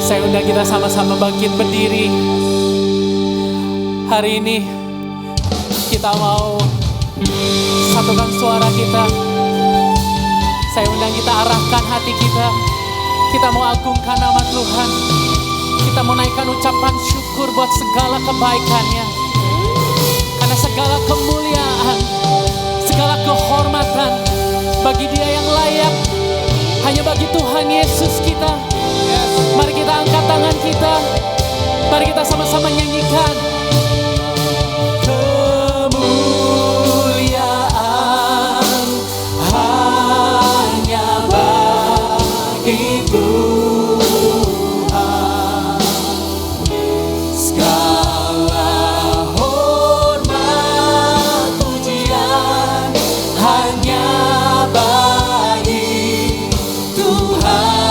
Saya undang kita sama-sama bangkit berdiri. Hari ini kita mau satukan suara kita. Saya undang kita arahkan hati kita. Kita mau agungkan nama Tuhan. Kita mau naikkan ucapan syukur buat segala kebaikannya. Karena segala kemuliaan, segala kehormatan bagi Dia yang layak, hanya bagi Tuhan Yesus kita. Mari kita angkat tangan kita. Mari kita sama-sama nyanyikan. Kemuliaan hanya bagi Tuhan. Segala hormat pujian hanya bagi Tuhan.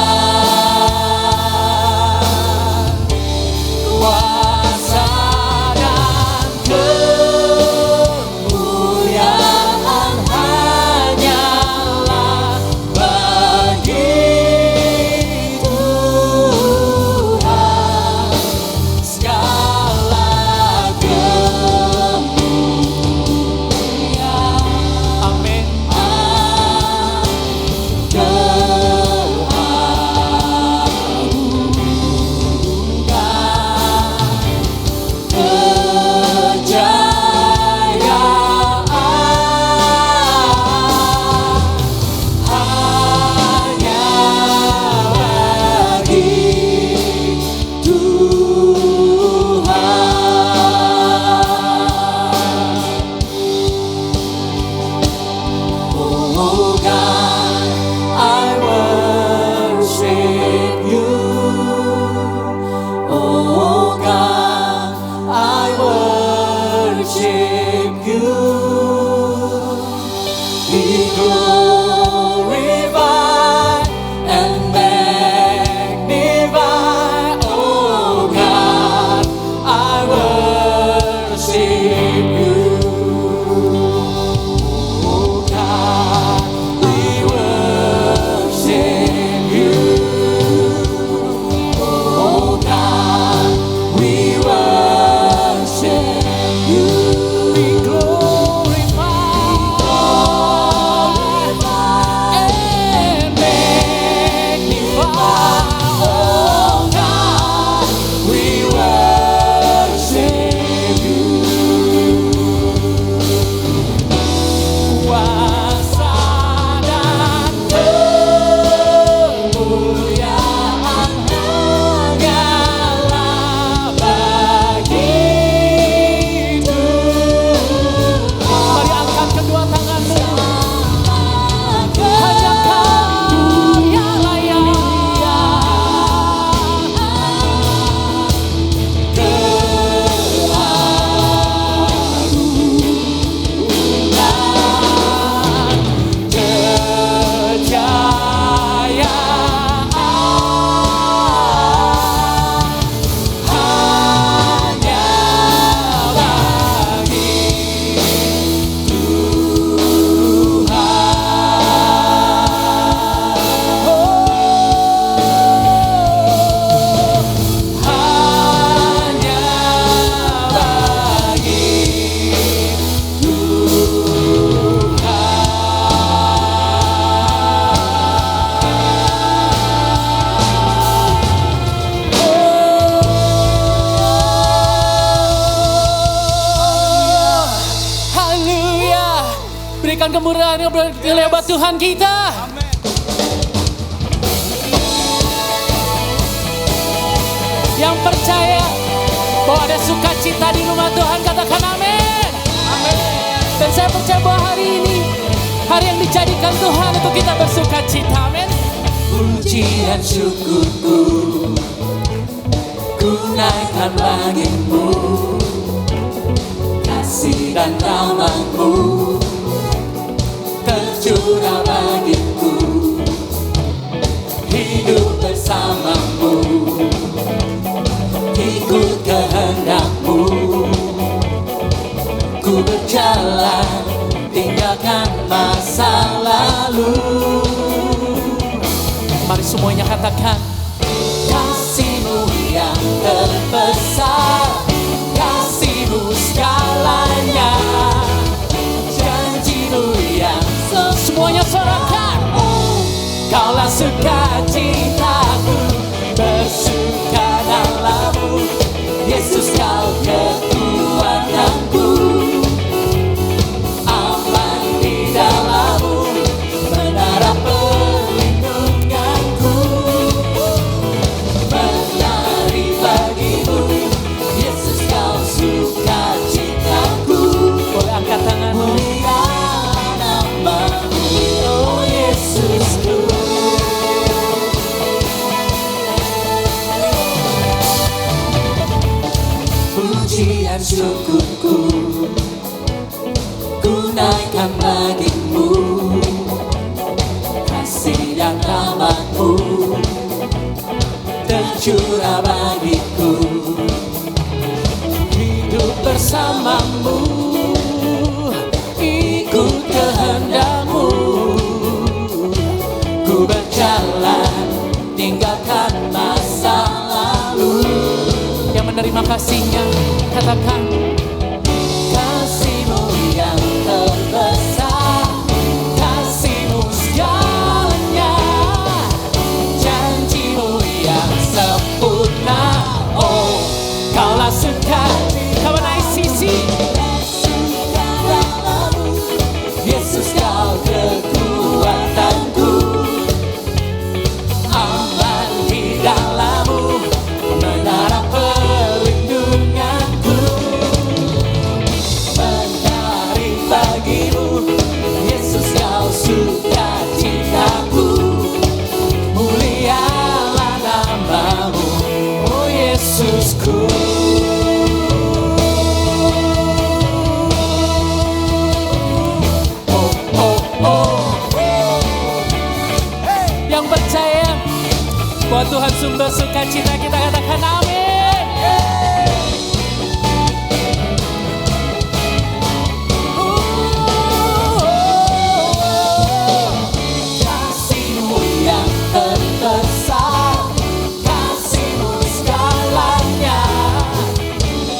Berikan kemurahan yang lebat Tuhan kita. Yang percaya bahwa ada sukacita di rumah Tuhan, katakan amin. Dan saya percaya bahwa hari ini hari yang dijadikan Tuhan untuk kita bersukacita. Amin. Puji dan syukurku ku naikkan bagimu, kasih dan rahmat-Mu tercurah bagiku, hidup bersama-Mu, ikut kehendak-Mu, ku berjalan tinggalkan masa lalu. Mari semuanya katakan, kasih-Mu terbesar, kasih-Mu segalanya, janji-Mu yang Semuanya sorakan. Kaulah sukacitaku, bersuka dalam-Mu, Yesus Kau kekuatanku, aman di dalam-Mu, menara perlindunganku, menari bagimu, Yesus Kau sukacitaku. Boleh angkat tanganmu. Mulia nama-Mu, oh Yesusku. Pujian syukurku ku naikkan bagimu, kasih dan rahmat-Mu tercurah bagiku, hidup bersama-Mu, ikut kehendak-Mu, ku berjalan tinggalkan masa lalu. Yang menerima kasih-Nya, katakan. Kasih-Mu yang terbesar, kasih-Mu segalanya, janji-Mu yang sempurna. Oh, Kaulah sukacita, Kau naik sisi. Yesus Kau kekuatanku, aman di dalam-Mu, menara perlindunganku, menari bagimu, Yesus Kau sukacitaku, mulialah nama-Mu, oh Yesusku. Yang percaya bahwa Tuhan sumber sukacita kita, katakan amin. Kasih-Mu yang terbesar, kasih-Mu segalanya,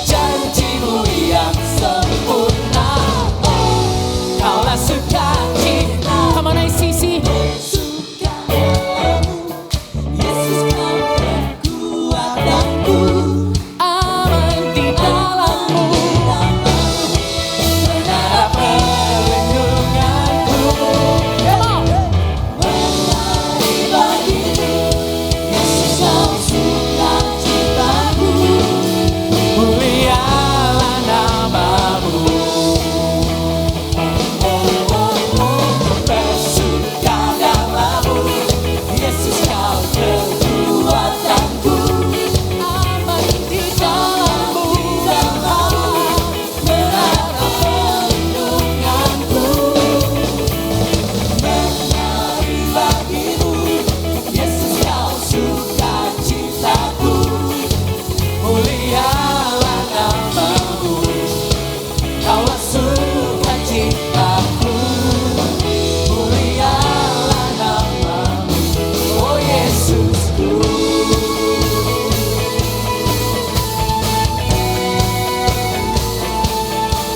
janji-Mu yang sempurna. Oh, Kaulah sukacita, Kamu naik sisi. suka dalam-Mu, Yesus Kau kekuatanku, Aman di dalam-Mu. menara perlindunganku, Come on. menari bagimu, Yesus Kau sukacitaku, mulialah nama-Mu. Bersuka dalam-Mu, Yesus Kau kekuatanku, Aman di dalam-Mu. menara perlindunganku, menari bagimu, Yesus Kau sukacitaku, mulialah nama-Mu, Kaulah sukacitaku, mulialah nama-Mu, oh Yesusku.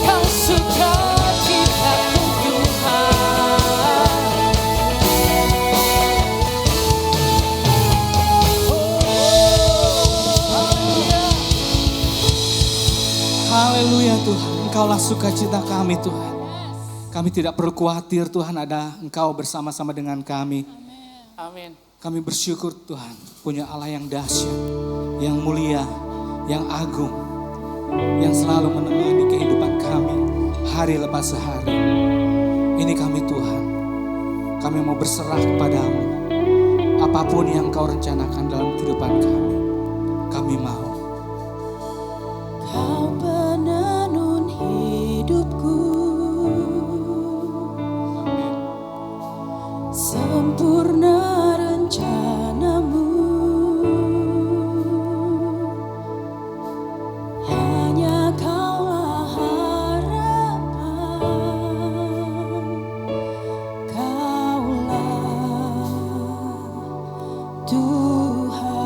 Kau sukacitaku Tuhan. Haleluya Tuhan, Engkaulah sukacita kami Tuhan. Kami tidak perlu khawatir Tuhan, ada Engkau bersama-sama dengan kami. Amin. Kami bersyukur Tuhan, punya Allah yang dahsyat, yang mulia, yang agung, yang selalu menemani kehidupan kami hari lepas hari. Ini kami Tuhan, kami mau berserah kepadamu. Apapun yang Kau rencanakan dalam kehidupan kami mau. Kau penenun hidupku, sempurna rencana-Mu, hanya Kaulah harapan, Kaulah Tuhan.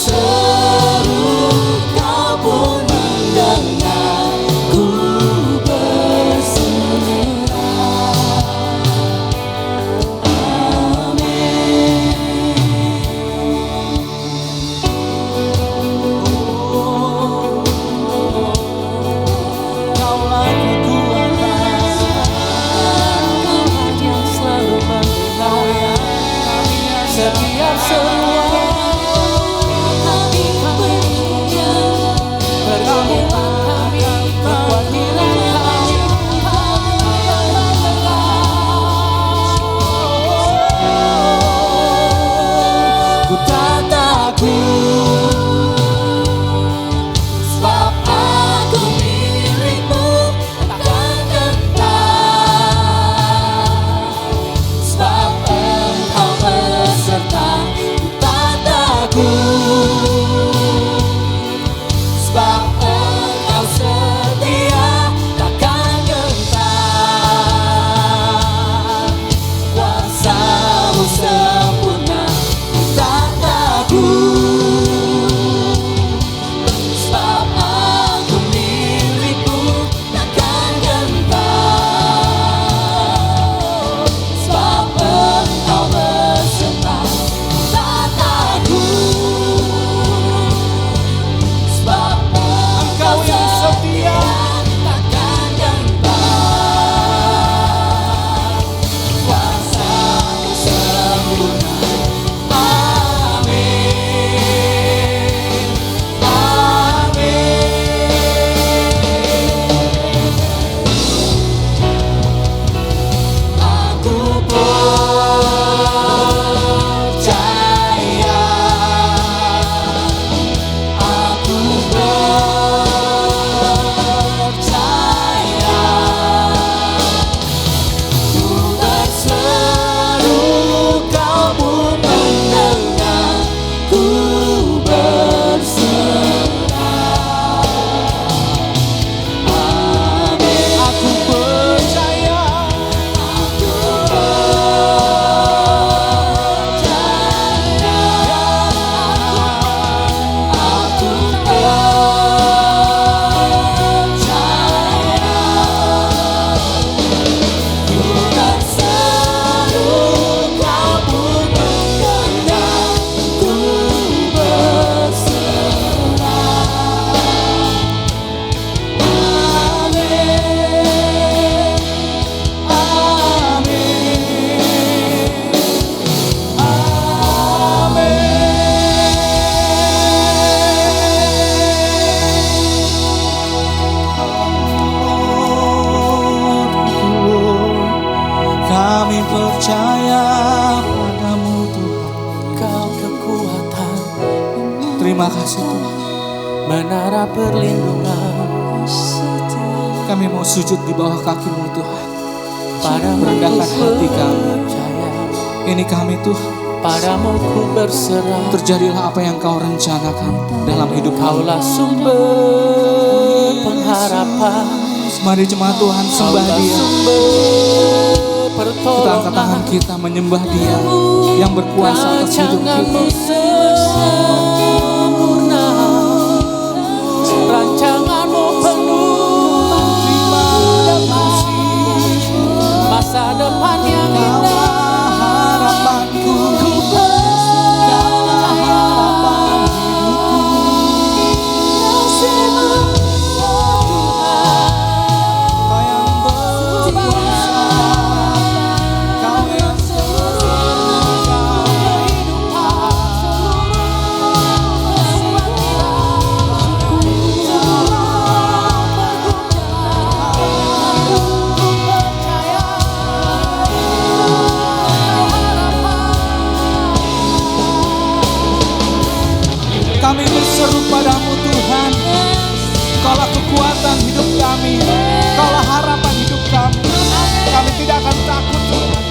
berseru, Kau pun mendengar, ku berserah. Amin. Kaulah kekuatan, Kau yang selalu mendengar setiap seruan Kami percaya, pergumulan kami, kekhawatiran kami. ku tak takut, sebab aku milikmu, takkan gentar. Sebab Engkau beserta, ku tak takut. Sebab Engkau setia, takkan gentar. Kuasa-Mu sempurna, ku tak takut. Sebab aku milikmu, takkan gentar. Sebab Engkau beserta, tak takut. Sebab Engkau yang setia, takkan gentar. Kuasa-Mu sempurna. Amin. Aku percaya, aku percaya, ku berseru, Kau pun mendengar, ku berserah. Amin. aku percaya, Aku percaya, aku percaya, ku berseru, Kau pun mendengar, ku berserah. kami percaya padamu Tuhan. Kau kekuatan, Terima kasih Tuhan. menara perlindungan. Kami mau sujud di bawah kaki-Mu Tuhan. Padamu Merendahkan ku hati kami. percaya, Ini kami Tuhan. padamu ku berserah. Terjadilah apa yang Kau rencanakan dalam hidup kami. Kaulah sumber pengharapan, Mari jemaat Tuhan sembah Kaulah Dia. sumber Kita angkat tangan pertolongan. kita menyembah Dia yang berkuasa atas hidup Rancangan-Mu kita. sempurna, rancangan-Mu penuh masa depan yang indah. Harapanku, Ku percaya harapan Kau yang berkuasa, Kau yang Kami berseru padamu Tuhan. Kaulah kekuatan hidup kami, Kaulah harapan hidup kami. Kami tidak akan takut Tuhan.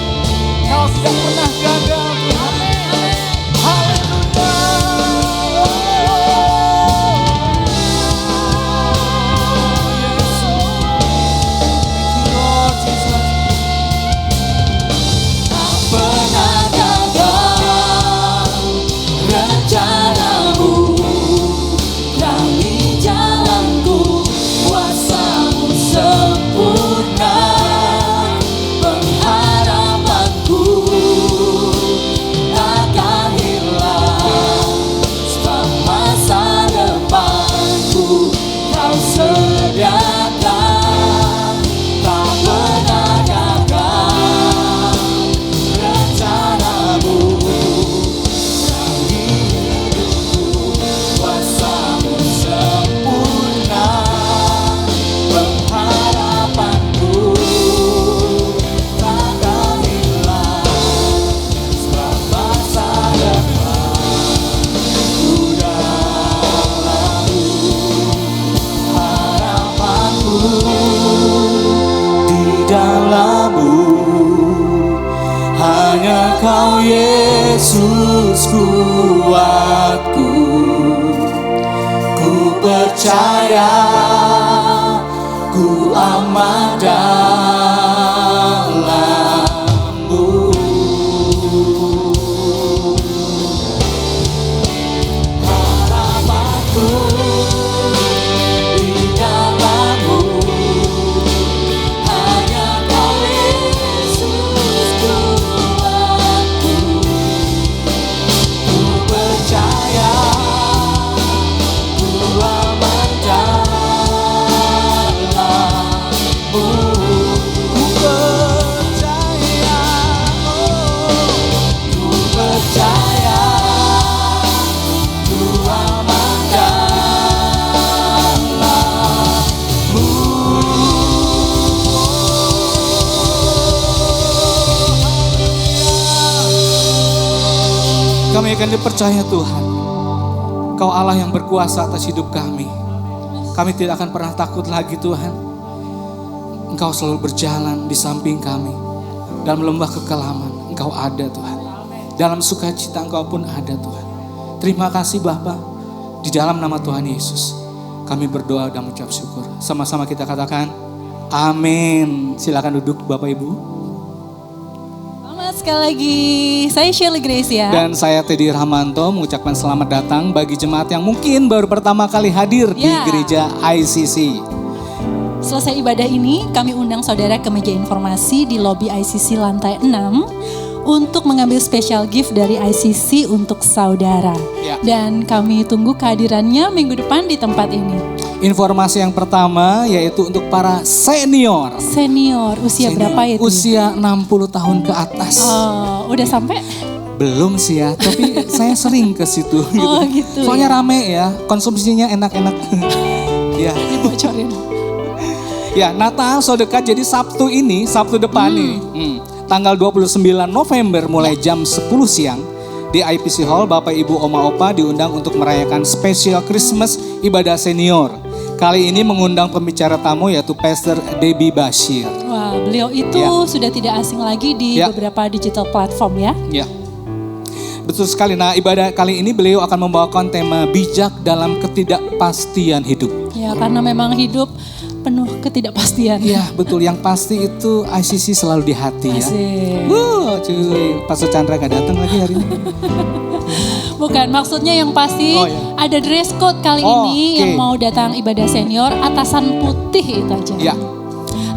Kau tidak pernah gagal Tuhan. Haleluya. Pernah gagal rencanamu, Yesus kuatku, ku percaya, ku aman dalam-Mu. Harapanku di dalam-Mu, hanya Kau Yesus kuatku. Ku percaya, ku aman dalam-Mu. Ku percaya, ku percaya, ku aman dalam-Mu. Kami akan dipercaya Tuhan, Kau Allah yang berkuasa atas hidup kami. Kami tidak akan pernah takut lagi Tuhan. Engkau selalu berjalan di samping kami. Dalam lembah kekelaman Engkau ada Tuhan. Dalam sukacita Engkau pun ada Tuhan. Terima kasih Bapa. Di dalam nama Tuhan Yesus kami berdoa dan mengucap syukur. Sama-sama kita katakan amin. Silakan duduk Bapak Ibu. Selamat sekali lagi, saya Shirley Grace ya. Dan saya Teddy Rahmanto mengucapkan selamat datang bagi jemaat yang mungkin baru pertama kali hadir di Ya. gereja ICC. Selesai ibadah ini, kami undang saudara ke meja informasi di lobi ICC lantai 6 untuk mengambil special gift dari ICC untuk saudara. Ya. Dan kami tunggu kehadirannya minggu depan di tempat ini. Informasi yang pertama yaitu untuk para senior. Senior, usia Senior, berapa itu? Usia 60 tahun ke atas. Oh, udah sampai? Belum sih ya, tapi saya sering ke situ gitu. Oh, gitu Soalnya ya. rame ya, konsumsinya enak-enak. Ya. Dibocorin. Ya, Natal so dekat, jadi Sabtu ini, Sabtu depan nih. Tanggal 29 November mulai jam 10 siang di IPC Hall, Bapak Ibu Oma Opa diundang untuk merayakan special Christmas ibadah senior. Kali ini mengundang pembicara tamu yaitu Pastor Debbie Bashir. Wah, beliau itu Ya. sudah tidak asing lagi di Ya. beberapa digital platform ya. Ya. Betul sekali. Nah, ibadah kali ini beliau akan membawakan tema bijak dalam ketidakpastian hidup. Ya, karena memang hidup penuh ketidakpastian. Ya, betul. Yang pasti itu ICC selalu di hati ya. Asik. Cuy, Pastor Chandra gak datang lagi hari ini. Bukan, maksudnya yang pasti Oh, ya. ada dress code kali Oh, ini oke. yang mau datang ibadah senior, atasan putih itu aja. Ya.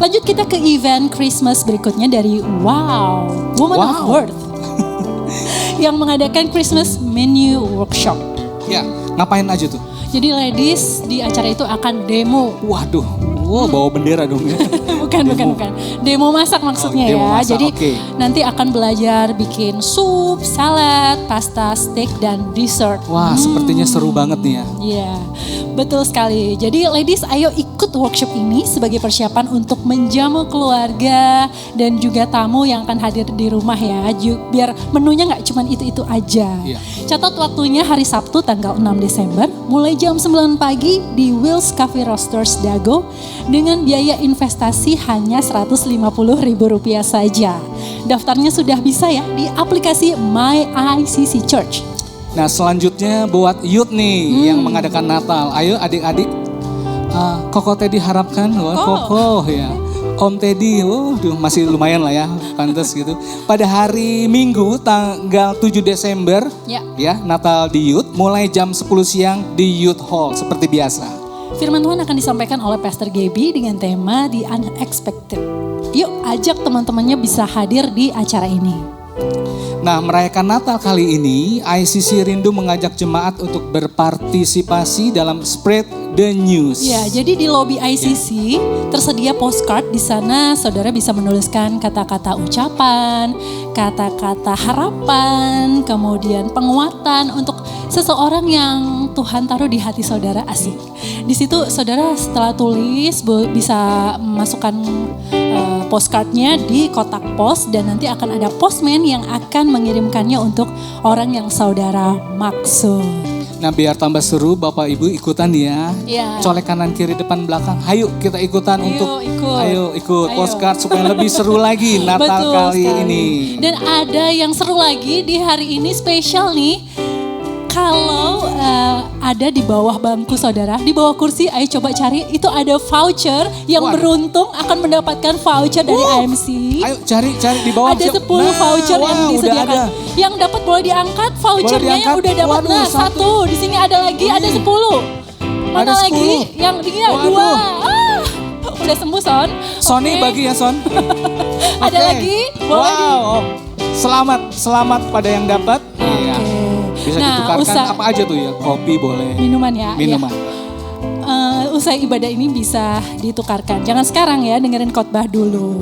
Lanjut kita ke event Christmas berikutnya dari Woman of Wow. Worth yang mengadakan Christmas menu workshop. Ya, ngapain aja tuh? Jadi ladies di acara itu akan demo. Waduh, bawa bendera dong ya. Bukan. Demo masak maksudnya Oh, demo ya. masak, Jadi oke. nanti akan belajar bikin sup, salad, pasta, steak, dan dessert. Wah, sepertinya seru banget nih ya. Iya, betul sekali. Jadi ladies ayo ikut workshop ini sebagai persiapan untuk menjamu keluarga dan juga tamu yang akan hadir di rumah ya. Biar menunya nggak cuma itu-itu aja. Iya. Catat waktunya hari Sabtu tanggal 6 Desember mulai jam 9 pagi di Will's Cafe Roasters Dago dengan biaya investasi hanya Rp150.000 saja. Daftarnya sudah bisa ya di aplikasi My ICC Church. Nah, selanjutnya buat youth nih yang mengadakan Natal. Ayo adik-adik, Koko Teddy harapkan, Koko ya. Om Teddy, masih lumayan lah ya, pantas gitu. Pada hari Minggu tanggal 7 Desember, ya Natal di Youth, mulai jam 10 siang di Youth Hall seperti biasa. Firman Tuhan akan disampaikan oleh Pastor Gaby dengan tema The Unexpected. Yuk ajak teman-temannya bisa hadir di acara ini. Nah, merayakan Natal kali ini, ICC Rindu mengajak jemaat untuk berpartisipasi dalam Spread the News. Ya, jadi di lobi ICC tersedia postcard. Di sana saudara bisa menuliskan kata-kata ucapan, kata-kata harapan, kemudian penguatan untuk seseorang yang Tuhan taruh di hati saudara. Asik. Di situ saudara setelah tulis bisa masukkan postcardnya di kotak pos dan nanti akan ada postman yang akan mengirimkannya untuk orang yang saudara maksud. Nah biar tambah seru Bapak Ibu ikutan ya. Iya. Colek kanan kiri depan belakang. Ayo kita ikutan untuk ikut Ayo. postcard supaya lebih seru lagi Natal Betul kali sekali. ini. Dan ada yang seru lagi di hari ini spesial nih. Kalau ada di bawah bangku saudara, di bawah kursi, ayo coba cari, itu ada voucher yang Waduh. beruntung akan mendapatkan voucher dari AMC. Ayo cari di bawah. Ada 10 voucher yang udah disediakan. ada. Yang dapat boleh diangkat vouchernya yang diangkat. udah dapat. Waduh, Nah, satu. Di sini ada lagi, ada 10. Mana Ada lagi? 10. Yang ini ya, Waduh. 2. Udah sembuh, Son. Sony Oke. bagi ya Son. Ada Oke. lagi? Boleh di- Wow. Selamat pada yang dapat. Iya. Oke. Bisa Nah, ditukarkan apa aja tuh ya? Kopi boleh. Minuman ya. Minuman. Usai ibadah ini bisa ditukarkan. Jangan sekarang ya, dengerin khotbah dulu.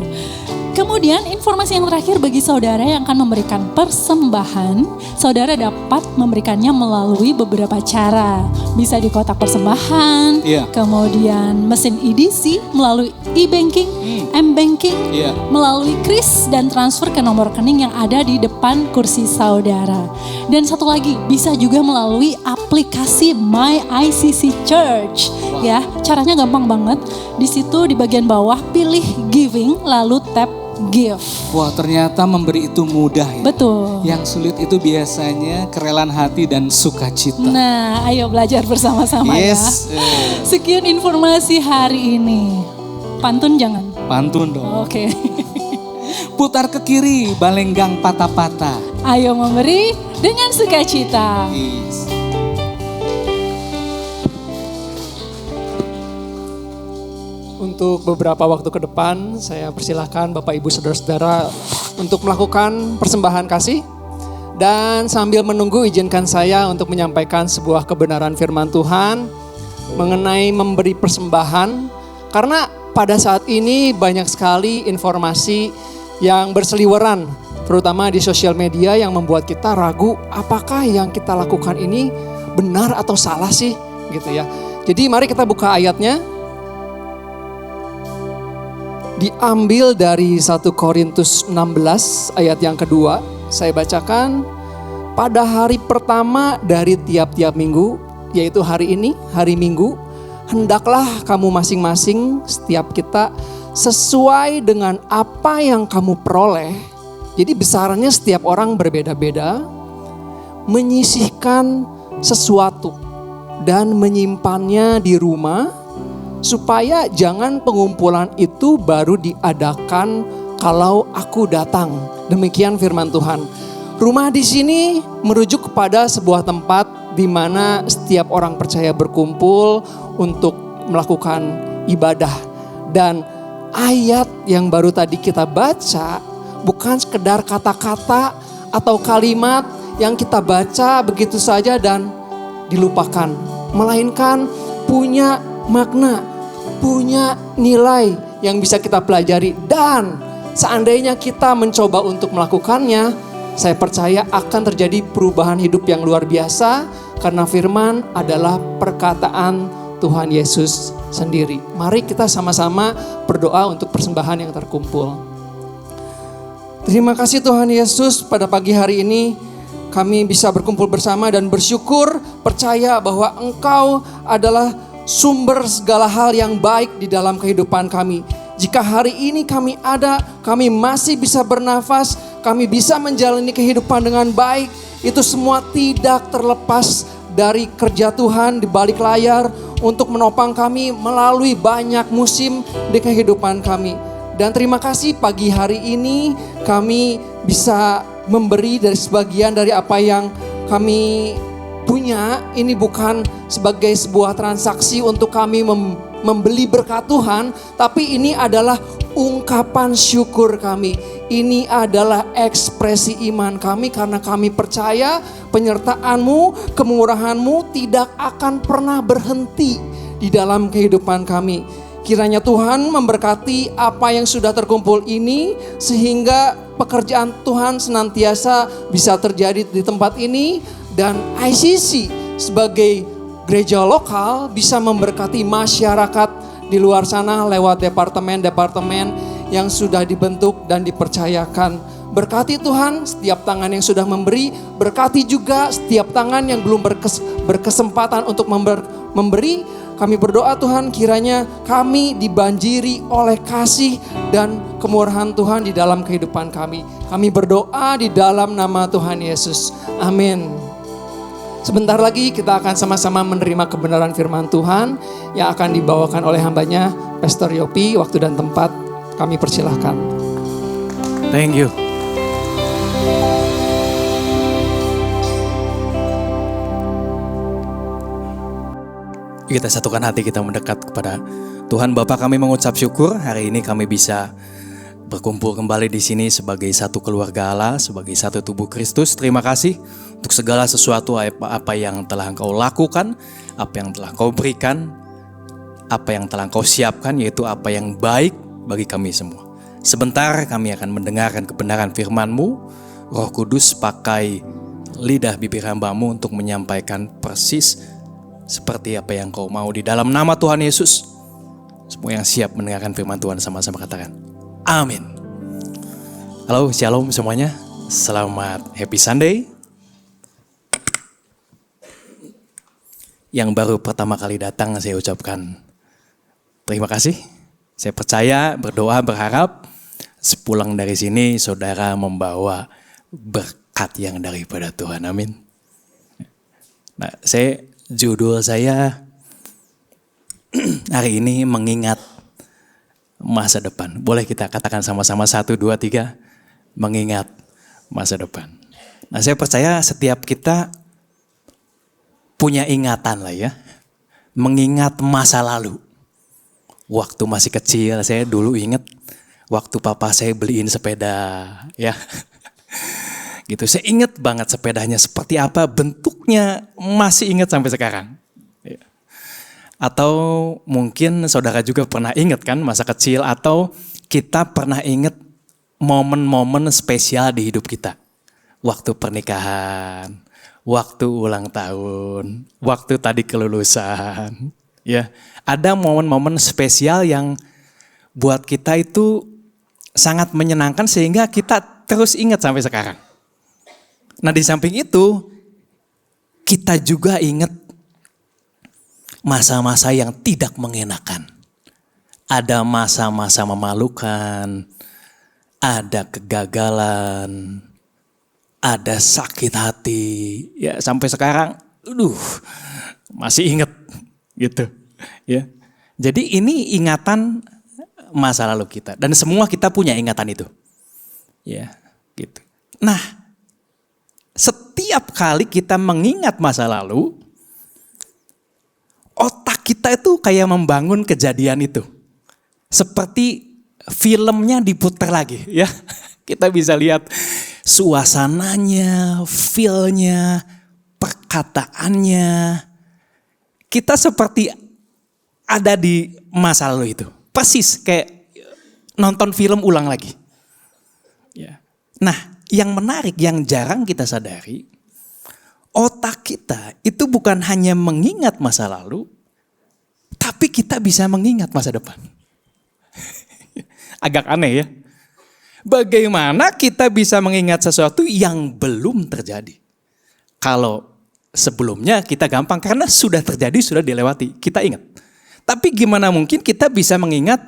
Kemudian informasi yang terakhir bagi saudara yang akan memberikan persembahan, saudara dapat memberikannya melalui beberapa cara. Bisa di kotak persembahan, Iya. kemudian mesin EDC melalui e-banking, m-banking, Iya. melalui kris dan transfer ke nomor rekening yang ada di depan kursi saudara. Dan satu lagi, bisa juga melalui aplikasi My ICC Church. Ya, caranya gampang banget. Di situ di bagian bawah pilih giving lalu tap give. Wah ternyata memberi itu mudah ya. Betul. Yang sulit itu biasanya kerelaan hati dan sukacita. Nah, ayo belajar bersama-sama Yes. ya. Sekian informasi hari ini. Pantun jangan. Pantun dong. Oke. Putar ke kiri, balenggang patah-patah. Ayo memberi dengan sukacita. Yes. Untuk beberapa waktu ke depan, saya persilahkan Bapak Ibu Saudara-saudara untuk melakukan persembahan kasih. Dan sambil menunggu, izinkan saya untuk menyampaikan sebuah kebenaran firman Tuhan mengenai memberi persembahan. Karena pada saat ini banyak sekali informasi yang berseliweran, terutama di sosial media yang membuat kita ragu apakah yang kita lakukan ini benar atau salah sih, gitu ya. Jadi mari kita buka ayatnya. Diambil dari 1 Korintus 16 ayat yang kedua. Saya bacakan. Pada hari pertama dari tiap-tiap minggu, yaitu hari ini, hari Minggu, hendaklah kamu masing-masing, setiap kita, sesuai dengan apa yang kamu peroleh. Jadi besarannya setiap orang berbeda-beda. Menyisihkan sesuatu dan menyimpannya di rumah, supaya jangan pengumpulan itu baru diadakan kalau aku datang. Demikian firman Tuhan. Rumah di sini merujuk kepada sebuah tempat di mana setiap orang percaya berkumpul untuk melakukan ibadah. Dan ayat yang baru tadi kita baca bukan sekedar kata-kata atau kalimat yang kita baca begitu saja dan dilupakan, melainkan punya makna, punya nilai yang bisa kita pelajari. Dan seandainya kita mencoba untuk melakukannya, saya percaya akan terjadi perubahan hidup yang luar biasa, karena firman adalah perkataan Tuhan Yesus sendiri. Mari kita sama-sama berdoa untuk persembahan yang terkumpul. Terima kasih Tuhan Yesus, pada pagi hari ini kami bisa berkumpul bersama dan bersyukur, percaya bahwa Engkau adalah sumber segala hal yang baik di dalam kehidupan kami. Jika hari ini kami ada, kami masih bisa bernafas, kami bisa menjalani kehidupan dengan baik, itu semua tidak terlepas dari kerja Tuhan di balik layar untuk menopang kami melalui banyak musim di kehidupan kami. Dan terima kasih pagi hari ini kami bisa memberi dari sebagian dari apa yang kami punya. Ini bukan sebagai sebuah transaksi untuk kami membeli berkat Tuhan, tapi ini adalah ungkapan syukur kami. Ini adalah ekspresi iman kami karena kami percaya penyertaan-Mu, kemurahan-Mu tidak akan pernah berhenti di dalam kehidupan kami. Kiranya Tuhan memberkati apa yang sudah terkumpul ini, sehingga pekerjaan Tuhan senantiasa bisa terjadi di tempat ini, dan ICC sebagai gereja lokal bisa memberkati masyarakat di luar sana lewat departemen-departemen yang sudah dibentuk dan dipercayakan Berkati Tuhan setiap tangan yang sudah memberi, berkati juga setiap tangan yang belum berkesempatan untuk memberi. Kami berdoa Tuhan, kiranya kami dibanjiri oleh kasih dan kemurahan Tuhan di dalam kehidupan kami. Kami berdoa di dalam nama Tuhan Yesus. Amin. Sebentar lagi kita akan sama-sama menerima kebenaran firman Tuhan yang akan dibawakan oleh hambanya Pastor Yopi. Waktu dan tempat kami persilahkan. Thank you. Kita satukan hati kita mendekat kepada Tuhan. Bapa, kami mengucap syukur hari ini kami bisa berkumpul kembali di sini sebagai satu keluarga Allah, sebagai satu tubuh Kristus. Terima kasih untuk segala sesuatu apa yang telah Engkau lakukan, apa yang telah Engkau berikan, apa yang telah Engkau siapkan, yaitu apa yang baik bagi kami semua. Sebentar kami akan mendengarkan kebenaran firman-Mu. Roh Kudus pakai lidah bibir hamba-Mu untuk menyampaikan persis seperti apa yang Kau mau di dalam nama Tuhan Yesus. Semua yang siap mendengarkan firman Tuhan sama-sama katakan amin. Halo, shalom semuanya. Selamat Happy Sunday. Yang baru pertama kali datang saya ucapkan terima kasih. Saya percaya, berdoa, berharap sepulang dari sini saudara membawa berkat yang daripada Tuhan. Amin. Nah, judul saya hari ini mengingat masa depan. Boleh kita katakan sama-sama 1, 2, 3. Mengingat masa depan. Nah, saya percaya setiap kita punya ingatan lah ya. Mengingat masa lalu. Waktu masih kecil saya dulu ingat waktu papa saya beliin sepeda ya. Gitu, saya ingat banget sepedanya seperti apa, bentuknya masih ingat sampai sekarang. Atau mungkin saudara juga pernah ingat kan masa kecil, atau kita pernah ingat momen-momen spesial di hidup kita. Waktu pernikahan, waktu ulang tahun, waktu tadi kelulusan. Ya, ada momen-momen spesial yang buat kita itu sangat menyenangkan sehingga kita terus ingat sampai sekarang. Nah, di samping itu, kita juga ingat masa-masa yang tidak mengenakan. Ada masa-masa memalukan, ada kegagalan, ada sakit hati. Ya, sampai sekarang, masih ingat gitu. Ya. Jadi ini ingatan masa lalu kita. Dan semua kita punya ingatan itu. Ya, gitu. Nah, setiap kali kita mengingat masa lalu, otak kita itu kayak membangun kejadian itu. Seperti filmnya diputar lagi ya. Kita bisa lihat suasananya, feel-nya, perkataannya. Kita seperti ada di masa lalu itu. Persis kayak nonton film ulang lagi. Ya. Nah, yang menarik, yang jarang kita sadari, otak kita itu bukan hanya mengingat masa lalu, tapi kita bisa mengingat masa depan. Agak aneh ya. Bagaimana kita bisa mengingat sesuatu yang belum terjadi? Kalau sebelumnya kita gampang karena sudah terjadi, sudah dilewati, kita ingat. Tapi gimana mungkin kita bisa mengingat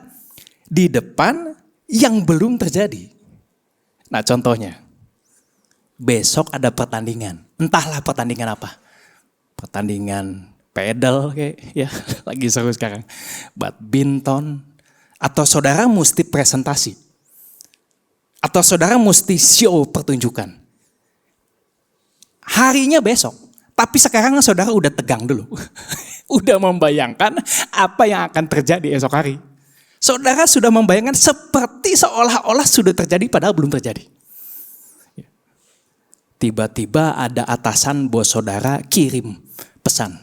di depan yang belum terjadi? Nah, contohnya. Besok ada pertandingan, entahlah pertandingan apa. Pertandingan pedal kayak ya, lagi seru sekarang. Badminton, atau saudara mesti presentasi. Atau saudara mesti show pertunjukan. Harinya besok, tapi sekarang saudara udah tegang dulu. Udah membayangkan apa yang akan terjadi esok hari. Saudara sudah membayangkan seperti seolah-olah sudah terjadi padahal belum terjadi. Tiba-tiba ada atasan bos saudara kirim pesan.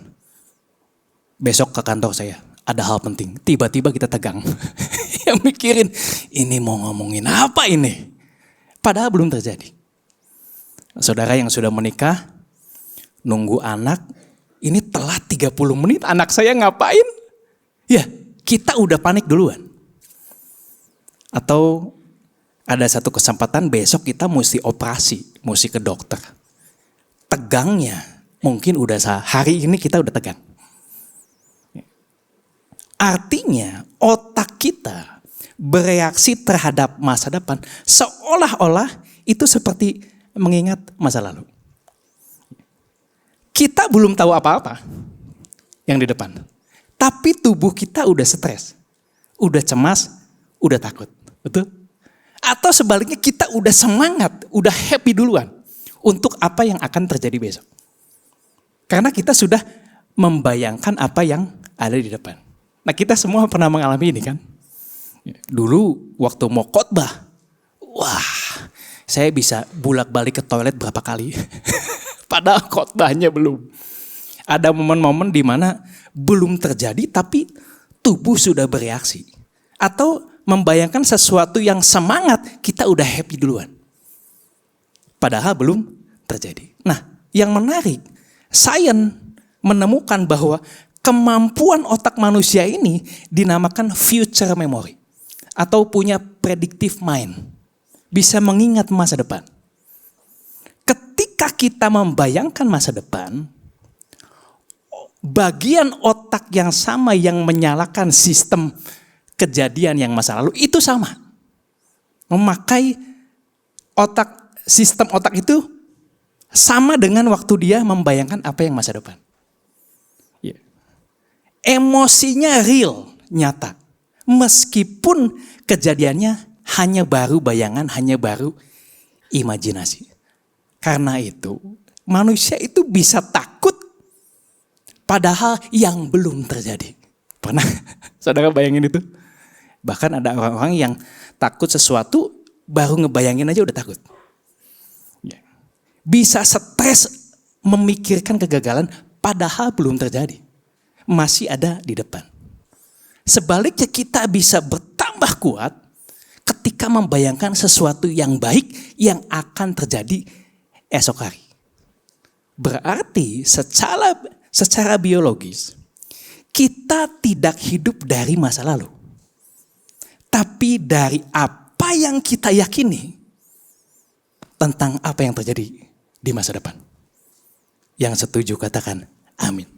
Besok ke kantor saya, ada hal penting. Tiba-tiba kita tegang. Yang mikirin, ini mau ngomongin apa ini? Padahal belum terjadi. Saudara yang sudah menikah, nunggu anak, ini telat 30 menit, anak saya ngapain? Ya, kita udah panik duluan. Atau ada satu kesempatan besok kita mesti operasi, mesti ke dokter. Tegangnya mungkin udah hari ini kita udah tegang. Artinya otak kita bereaksi terhadap masa depan seolah-olah itu seperti mengingat masa lalu. Kita belum tahu apa-apa yang di depan. Tapi tubuh kita udah stres, udah cemas, udah takut. Betul? Atau sebaliknya kita udah semangat, udah happy duluan untuk apa yang akan terjadi besok. Karena kita sudah membayangkan apa yang ada di depan. Nah, kita semua pernah mengalami ini kan. Dulu waktu mau khotbah, wah, saya bisa bolak-balik ke toilet berapa kali. Padahal khotbahnya belum. Ada momen-momen di mana belum terjadi tapi tubuh sudah bereaksi. Atau membayangkan sesuatu yang semangat, kita udah happy duluan. Padahal belum terjadi. Nah, yang menarik, sains menemukan bahwa kemampuan otak manusia ini dinamakan future memory. Atau punya predictive mind. Bisa mengingat masa depan. Ketika kita membayangkan masa depan, bagian otak yang sama yang menyalakan sistem kejadian yang masa lalu itu sama. Memakai sistem otak itu sama dengan waktu dia membayangkan apa yang masa depan. Emosinya real, nyata. Meskipun kejadiannya hanya baru bayangan, hanya baru imajinasi. Karena itu manusia itu bisa takut padahal yang belum terjadi. Pernah saudara bayangin itu? Bahkan ada orang-orang yang takut sesuatu baru ngebayangin aja udah takut. Bisa stres memikirkan kegagalan padahal belum terjadi. Masih ada di depan. Sebaliknya kita bisa bertambah kuat ketika membayangkan sesuatu yang baik yang akan terjadi esok hari. Berarti secara biologis kita tidak hidup dari masa lalu. Tapi dari apa yang kita yakini tentang apa yang terjadi di masa depan. Yang setuju katakan amin.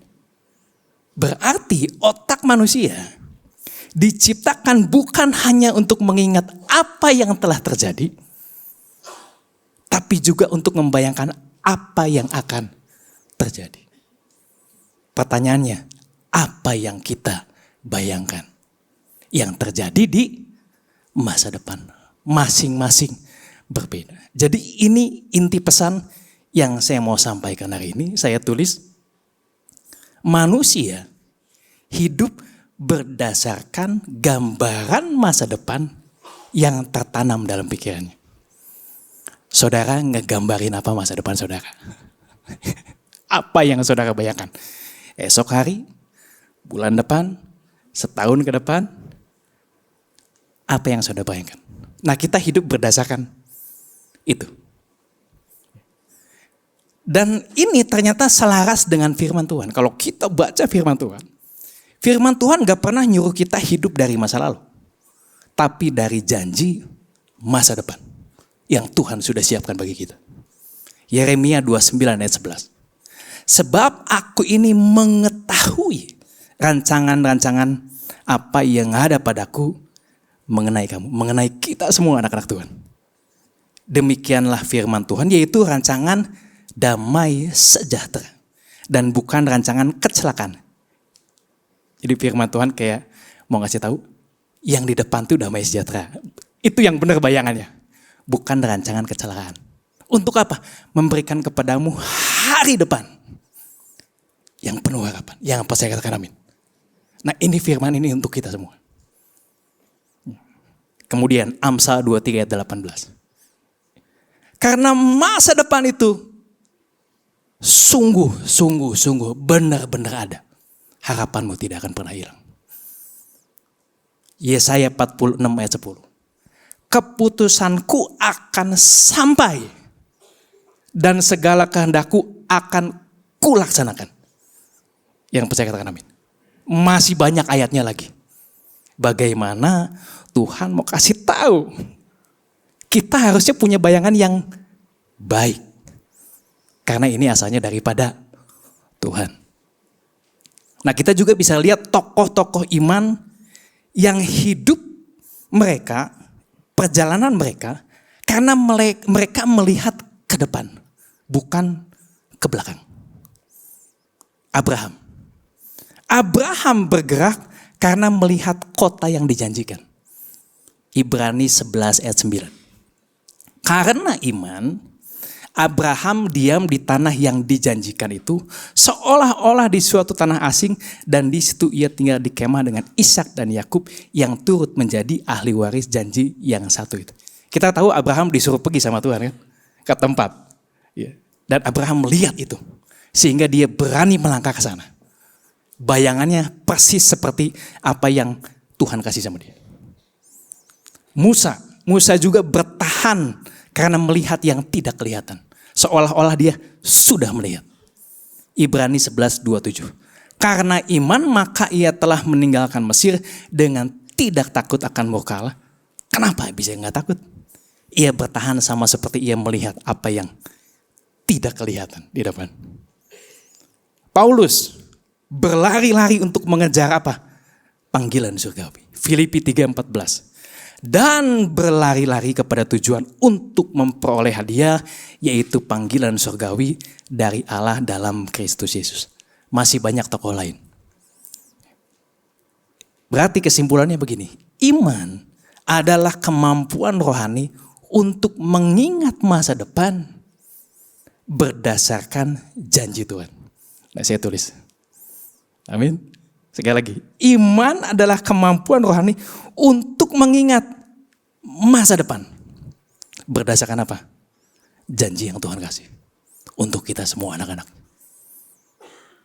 Berarti otak manusia diciptakan bukan hanya untuk mengingat apa yang telah terjadi, tapi juga untuk membayangkan apa yang akan terjadi. Pertanyaannya, apa yang kita bayangkan yang terjadi di masa depan? Masing-masing berbeda. Jadi ini inti pesan yang saya mau sampaikan hari ini. Saya tulis, manusia hidup berdasarkan gambaran masa depan yang tertanam dalam pikirannya. Saudara ngegambarin apa masa depan saudara? Apa yang saudara bayangkan? Esok hari, bulan depan, setahun ke depan, apa yang saudara bayangkan? Nah, kita hidup berdasarkan itu. Dan ini ternyata selaras dengan firman Tuhan. Kalau kita baca firman Tuhan gak pernah nyuruh kita hidup dari masa lalu. Tapi dari janji masa depan yang Tuhan sudah siapkan bagi kita. Yeremia 29 ayat 11. Sebab aku ini mengetahui rancangan-rancangan apa yang ada padaku mengenai kamu. Mengenai kita semua anak-anak Tuhan. Demikianlah firman Tuhan, yaitu rancangan damai sejahtera. Dan bukan rancangan kecelakaan. Jadi firman Tuhan kayak mau ngasih tahu, yang di depan tuh damai sejahtera. Itu yang benar bayangannya. Bukan rancangan kecelakaan. Untuk apa? Memberikan kepadamu hari depan. Yang penuh harapan. Yang apa saya katakan amin. Nah ini firman ini untuk kita semua. Kemudian Amsal 23 ayat 18. Karena masa depan itu sungguh benar-benar ada. Harapanmu tidak akan pernah hilang. Yesaya 46 ayat 10. Keputusanku akan sampai dan segala kehendakku akan kulaksanakan. Yang percaya katakan amin. Masih banyak ayatnya lagi. Bagaimana Tuhan mau kasih tahu kita harusnya punya bayangan yang baik. Karena ini asalnya daripada Tuhan. Nah, kita juga bisa lihat tokoh-tokoh iman yang hidup mereka, perjalanan mereka, karena mereka melihat ke depan, bukan ke belakang. Abraham bergerak karena melihat kota yang dijanjikan. Ibrani 11 ayat 9. Karena iman, Abraham diam di tanah yang dijanjikan itu seolah-olah di suatu tanah asing, dan di situ ia tinggal di kemah dengan Ishak dan Yakub yang turut menjadi ahli waris janji yang satu itu. Kita tahu Abraham disuruh pergi sama Tuhan kan, ke tempat. Dan Abraham melihat itu sehingga dia berani melangkah ke sana. Bayangannya persis seperti apa yang Tuhan kasih sama dia. Musa juga bertahan karena melihat yang tidak kelihatan. Seolah-olah dia sudah melihat. Ibrani 11:27. Karena iman maka ia telah meninggalkan Mesir dengan tidak takut akan murka Allah. Kenapa bisa nggak takut? Ia bertahan sama seperti ia melihat apa yang tidak kelihatan di depan. Paulus berlari-lari untuk mengejar apa? Panggilan surgawi. Filipi 3:14. Dan berlari-lari kepada tujuan untuk memperoleh hadiah, yaitu panggilan surgawi dari Allah dalam Kristus Yesus. Masih banyak tokoh lain. Berarti kesimpulannya begini, iman adalah kemampuan rohani untuk mengingat masa depan berdasarkan janji Tuhan. Nah, saya tulis. Amin. Sekali lagi, iman adalah kemampuan rohani untuk mengingat masa depan. Berdasarkan apa? Janji yang Tuhan kasih. Untuk kita semua anak-anak.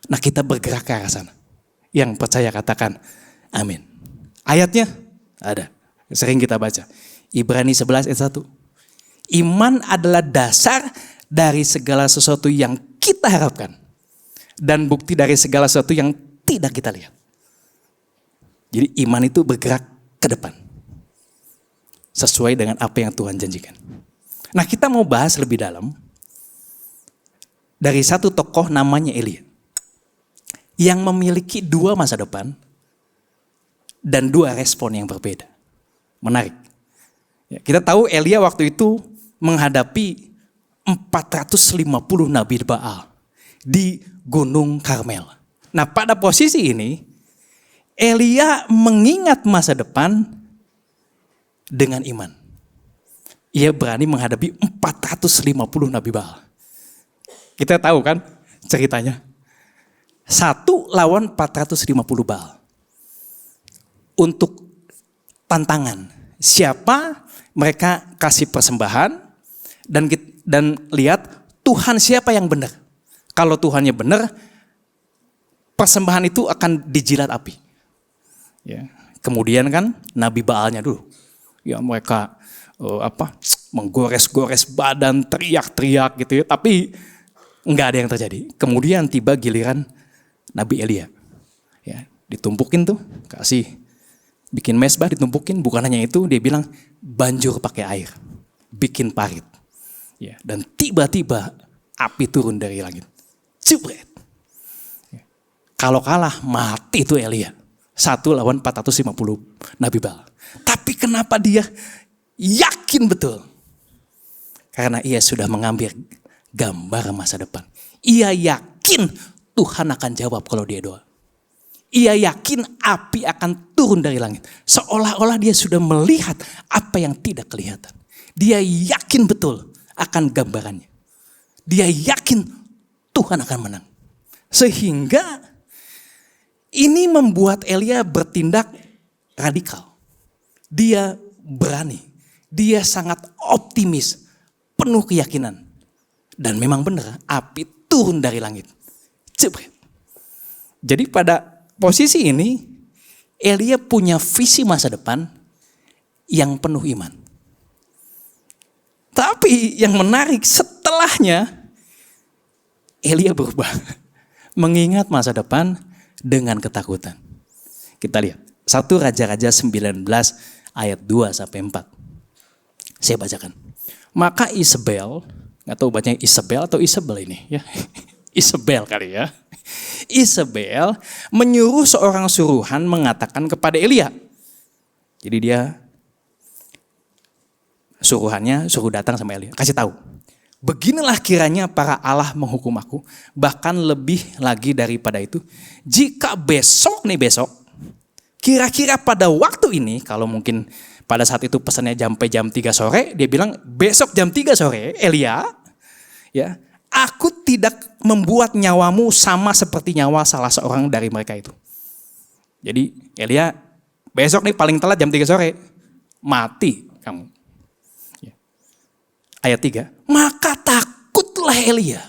Nah, kita bergerak ke arah sana. Yang percaya katakan amin. Ayatnya ada. Sering kita baca. Ibrani 11 ayat 1. Iman adalah dasar dari segala sesuatu yang kita harapkan. Dan bukti dari segala sesuatu yang tidak kita lihat. Jadi iman itu bergerak ke depan. Sesuai dengan apa yang Tuhan janjikan. Nah, kita mau bahas lebih dalam. Dari satu tokoh namanya Elia. Yang memiliki dua masa depan. Dan dua respon yang berbeda. Menarik. Ya, kita tahu Elia waktu itu menghadapi 450 Nabi Baal. Di Gunung Karmel. Nah, pada posisi ini Elia mengingat masa depan dengan iman. Ia berani menghadapi 450 Nabi Baal. Kita tahu kan ceritanya. 1 lawan 450 Baal. Untuk tantangan. Siapa mereka kasih persembahan dan lihat Tuhan siapa yang benar. Kalau Tuhannya benar, persembahan itu akan dijilat api. Ya. Kemudian kan Nabi Baalnya dulu, ya mereka menggores-gores badan, teriak-teriak gitu ya. Tapi nggak ada yang terjadi. Kemudian tiba giliran Nabi Elia, ya ditumpukin tuh, kasih bikin mesbah ditumpukin. Bukan hanya itu, dia bilang banjur pakai air, bikin parit. Ya, dan tiba-tiba api turun dari langit. Jebret. Kalau kalah mati itu Elia. 1 lawan 450 Nabi Baal. Tapi kenapa dia yakin betul? Karena ia sudah mengambil gambar masa depan. Ia yakin Tuhan akan jawab kalau dia doa. Ia yakin api akan turun dari langit. Seolah-olah dia sudah melihat apa yang tidak kelihatan. Dia yakin betul akan gambarannya. Dia yakin Tuhan akan menang. Sehingga ini membuat Elia bertindak radikal. Dia berani. Dia sangat optimis. Penuh keyakinan. Dan memang benar api turun dari langit. Jebret. Jadi pada posisi ini Elia punya visi masa depan yang penuh iman. Tapi yang menarik setelahnya Elia berubah. Mengingat masa depan dengan ketakutan. Kita lihat. 1 Raja-Raja 19 ayat 2-4. Saya bacakan. Maka Isabel, nggak tahu bacanya Isabel atau Isabel ini ya. Isabel kali ya. Isabel menyuruh seorang suruhan mengatakan kepada Elia. Jadi dia suruhannya suruh datang sama Elia, kasih tahu. Beginilah kiranya para Allah menghukum aku, bahkan lebih lagi daripada itu. Jika besok, kira-kira pada waktu ini, kalau mungkin pada saat itu pesannya sampai jam 3 sore, dia bilang besok jam 3 sore, Elia, ya, aku tidak membuat nyawamu sama seperti nyawa salah seorang dari mereka itu. Jadi Elia, besok nih paling telat jam 3 sore, mati kamu. Ayat 3, maka takutlah Elia.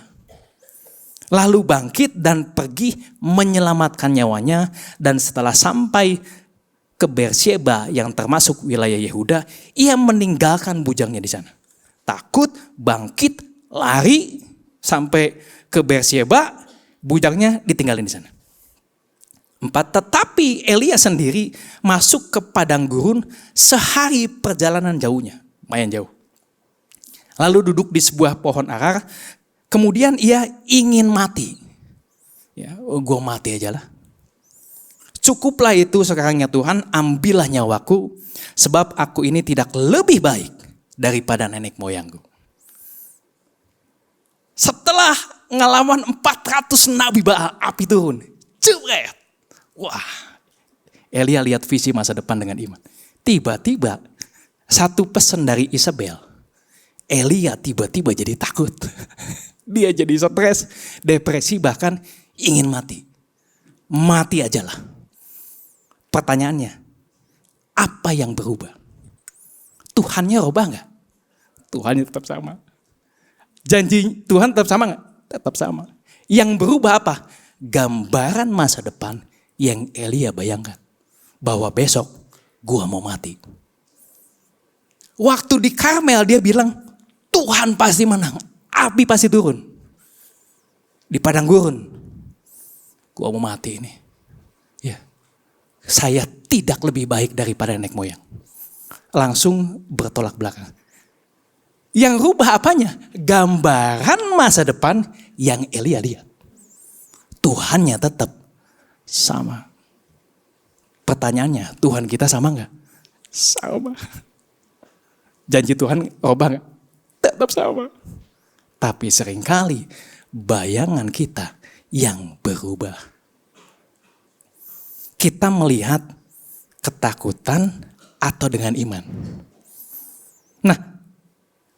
Lalu bangkit dan pergi menyelamatkan nyawanya. Dan setelah sampai ke Beersheba yang termasuk wilayah Yehuda, ia meninggalkan bujangnya di sana. Takut, bangkit, lari sampai ke Beersheba, bujangnya ditinggalin di sana. 4, tetapi Elia sendiri masuk ke padang gurun sehari perjalanan jauhnya, lumayan jauh. Lalu duduk di sebuah pohon arar, kemudian ia ingin mati. Ya, gue mati aja lah. Cukuplah itu sekarang ya Tuhan, ambillah nyawaku, sebab aku ini tidak lebih baik daripada nenek moyangku. Setelah ngelawan 400 nabi Baal, api turun. Jebret. Wah, Elia lihat visi masa depan dengan iman. Tiba-tiba satu pesan dari Isabel. Elia tiba-tiba jadi takut. Dia jadi stres, depresi, bahkan ingin mati. Mati aja lah. Pertanyaannya, apa yang berubah? Tuhannya rubah gak? Tuhannya tetap sama. Janji Tuhan tetap sama gak? Tetap sama. Yang berubah apa? Gambaran masa depan yang Elia bayangkan. Bahwa besok gua mau mati. Waktu di Karmel dia bilang, Tuhan pasti menang, api pasti turun. Di padang gurun, gua mau mati ini. Ya, saya tidak lebih baik daripada nenek moyang. Langsung bertolak belakang. Yang rubah apanya? Gambaran masa depan yang Elia lihat. Tuhannya tetap sama. Pertanyaannya, Tuhan kita sama nggak? Sama. Janji Tuhan rubah nggak? Tetap sama. Tapi seringkali bayangan kita yang berubah. Kita melihat ketakutan atau dengan iman. Nah,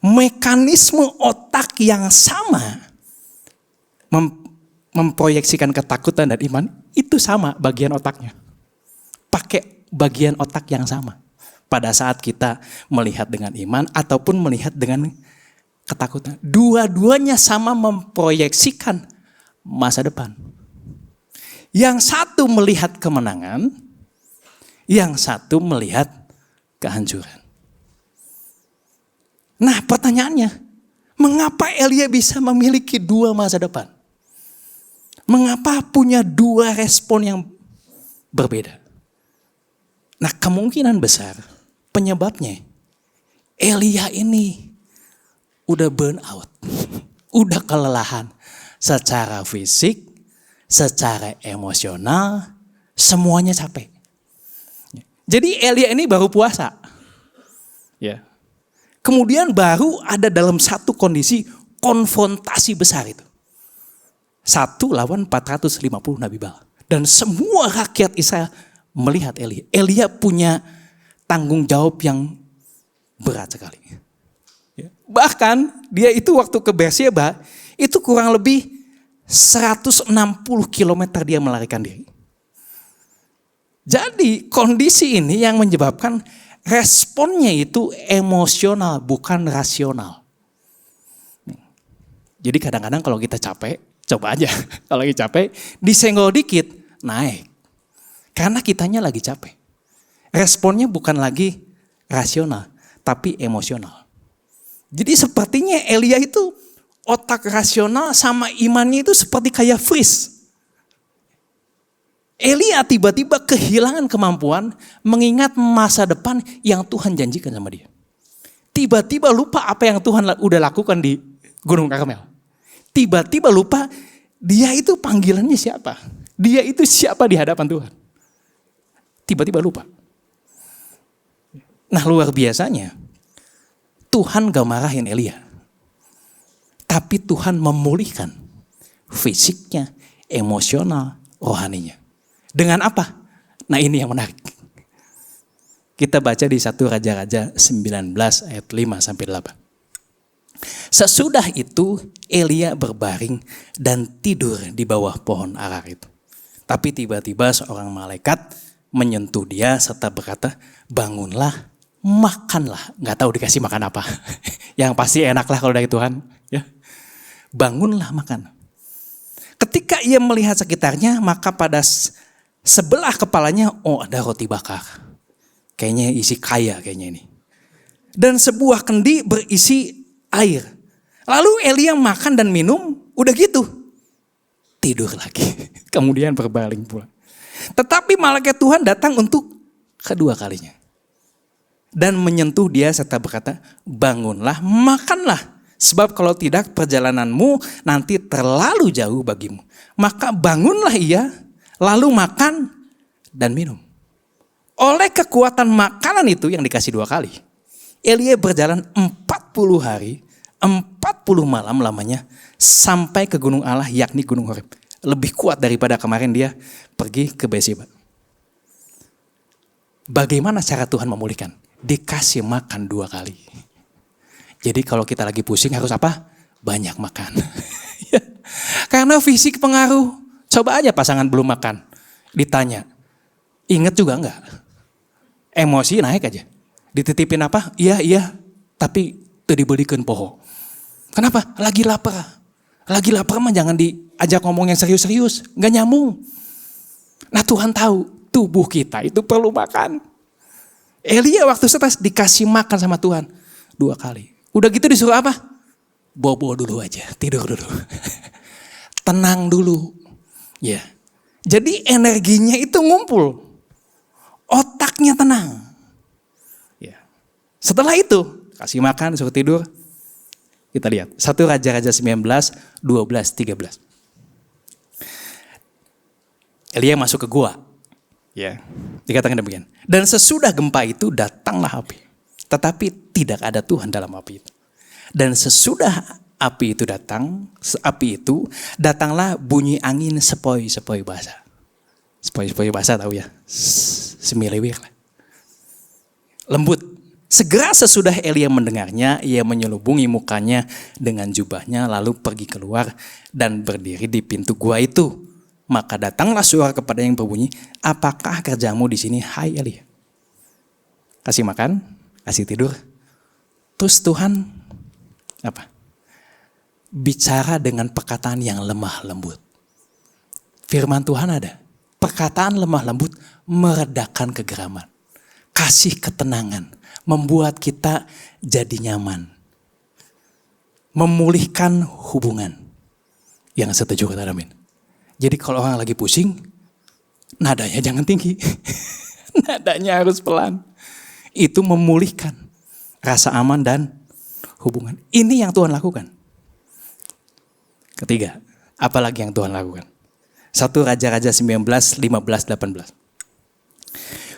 mekanisme otak yang sama memproyeksikan ketakutan dan iman itu sama bagian otaknya. Pakai bagian otak yang sama. Pada saat kita melihat dengan iman ataupun melihat dengan ketakutan. Dua-duanya sama memproyeksikan masa depan. Yang satu melihat kemenangan, yang satu melihat kehancuran. Nah pertanyaannya, mengapa Elia bisa memiliki dua masa depan? Mengapa punya dua respon yang berbeda? Nah kemungkinan besar penyebabnya Elia ini udah burn out, udah kelelahan secara fisik, secara emosional, semuanya capek. Jadi Elia ini baru puasa. Ya. Kemudian baru ada dalam satu kondisi konfrontasi besar itu. 1 lawan 450 Nabi Baal. Dan semua rakyat Israel melihat Elia. Elia punya tanggung jawab yang berat sekali. Bahkan dia itu waktu ke Beersheba itu kurang lebih 160 km dia melarikan diri. Jadi kondisi ini yang menyebabkan responnya itu emosional bukan rasional. Jadi kadang-kadang kalau kita capek, coba aja kalau lagi capek disenggol dikit naik. Karena kitanya lagi capek. Responnya bukan lagi rasional tapi emosional. Jadi sepertinya Elia itu otak rasional sama imannya itu seperti kayak freeze. Elia tiba-tiba kehilangan kemampuan mengingat masa depan yang Tuhan janjikan sama dia. Tiba-tiba lupa apa yang Tuhan udah lakukan di Gunung Karmel. Tiba-tiba lupa dia itu panggilannya siapa. Dia itu siapa di hadapan Tuhan. Tiba-tiba lupa. Nah, luar biasanya Tuhan gak marahin Elia. Tapi Tuhan memulihkan fisiknya, emosional, rohaninya. Dengan apa? Nah, ini yang menarik. Kita baca di 1 Raja-Raja 19 ayat 5 sampai 8. Sesudah itu Elia berbaring dan tidur di bawah pohon arar itu. Tapi tiba-tiba seorang malaikat menyentuh dia serta berkata, bangunlah, makanlah. Gak tahu dikasih makan apa. Yang pasti enak lah kalau dari Tuhan. Ya. Bangunlah makan. Ketika ia melihat sekitarnya, maka pada sebelah kepalanya, oh ada roti bakar. Kayaknya isi kaya kayaknya ini. Dan sebuah kendi berisi air. Lalu Elia makan dan minum, udah gitu. Tidur lagi. Kemudian berbaring pula. Tetapi malaikat Tuhan datang untuk kedua kalinya. Dan menyentuh dia serta berkata, bangunlah, makanlah. Sebab kalau tidak perjalananmu nanti terlalu jauh bagimu. Maka bangunlah ia, lalu makan dan minum. Oleh kekuatan makanan itu yang dikasih 2 kali. Elia berjalan 40 hari, 40 malam lamanya sampai ke gunung Allah yakni gunung Horeb. Lebih kuat daripada kemarin dia pergi ke Berseba. Bagaimana cara Tuhan memulihkan? Dikasih makan 2 kali. Jadi kalau kita lagi pusing harus apa? Banyak makan. Karena fisik pengaruh. Coba aja pasangan belum makan. Ditanya, inget juga enggak? Emosi naik aja. Dititipin apa? Iya. Tapi itu dibelikan poho. Kenapa? Lagi lapar. Lagi lapar mah jangan diajak ngomong yang serius-serius. Enggak nyambung. Nah Tuhan tahu tubuh kita itu perlu makan. Elia waktu stres dikasih makan sama Tuhan 2 kali. Udah gitu disuruh apa? Bobo dulu aja. Tidur dulu. Tenang dulu. Ya. Jadi energinya itu ngumpul. Otaknya tenang. Ya. Setelah itu, kasih makan, suruh tidur. Kita lihat. 1 Raja-Raja 19, 12, 13. Elia masuk ke gua. Ya. Dikatakan demikian. Dan sesudah gempa itu datanglah api. Tetapi tidak ada Tuhan dalam api itu. Dan sesudah api itu datanglah bunyi angin sepoi-sepoi basah. Sepoi-sepoi basah tahu ya? Semiliwir lah. Lembut. Segera sesudah Elia mendengarnya, ia menyelubungi mukanya dengan jubahnya lalu pergi keluar dan berdiri di pintu gua itu. Maka datanglah suara kepada yang berbunyi, apakah kerjamu di sini, hai Elia? Kasih makan, kasih tidur. Terus Tuhan apa? Bicara dengan perkataan yang lemah lembut. Firman Tuhan ada. Perkataan lemah lembut meredakan kegeraman. Kasih ketenangan. Membuat kita jadi nyaman. Memulihkan hubungan. Yang setuju kata amin. Jadi kalau orang lagi pusing, nadanya jangan tinggi. Nadanya harus pelan. Itu memulihkan rasa aman dan hubungan. Ini yang Tuhan lakukan. Ketiga, apalagi yang Tuhan lakukan? 1 Raja-Raja 19, 15, 18.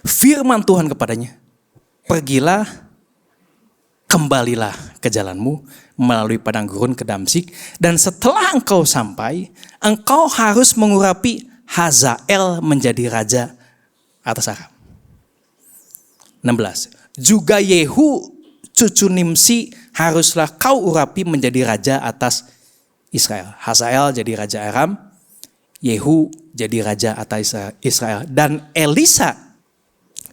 Firman Tuhan kepadanya, pergilah, kembalilah ke jalanmu melalui padang gurun ke Damsyik. Dan setelah engkau sampai, engkau harus mengurapi Hazael menjadi raja atas Aram. 16. Juga Yehu cucu Nimsi haruslah kau urapi menjadi raja atas Israel. Hazael jadi raja Aram, Yehu jadi raja atas Israel. Dan Elisa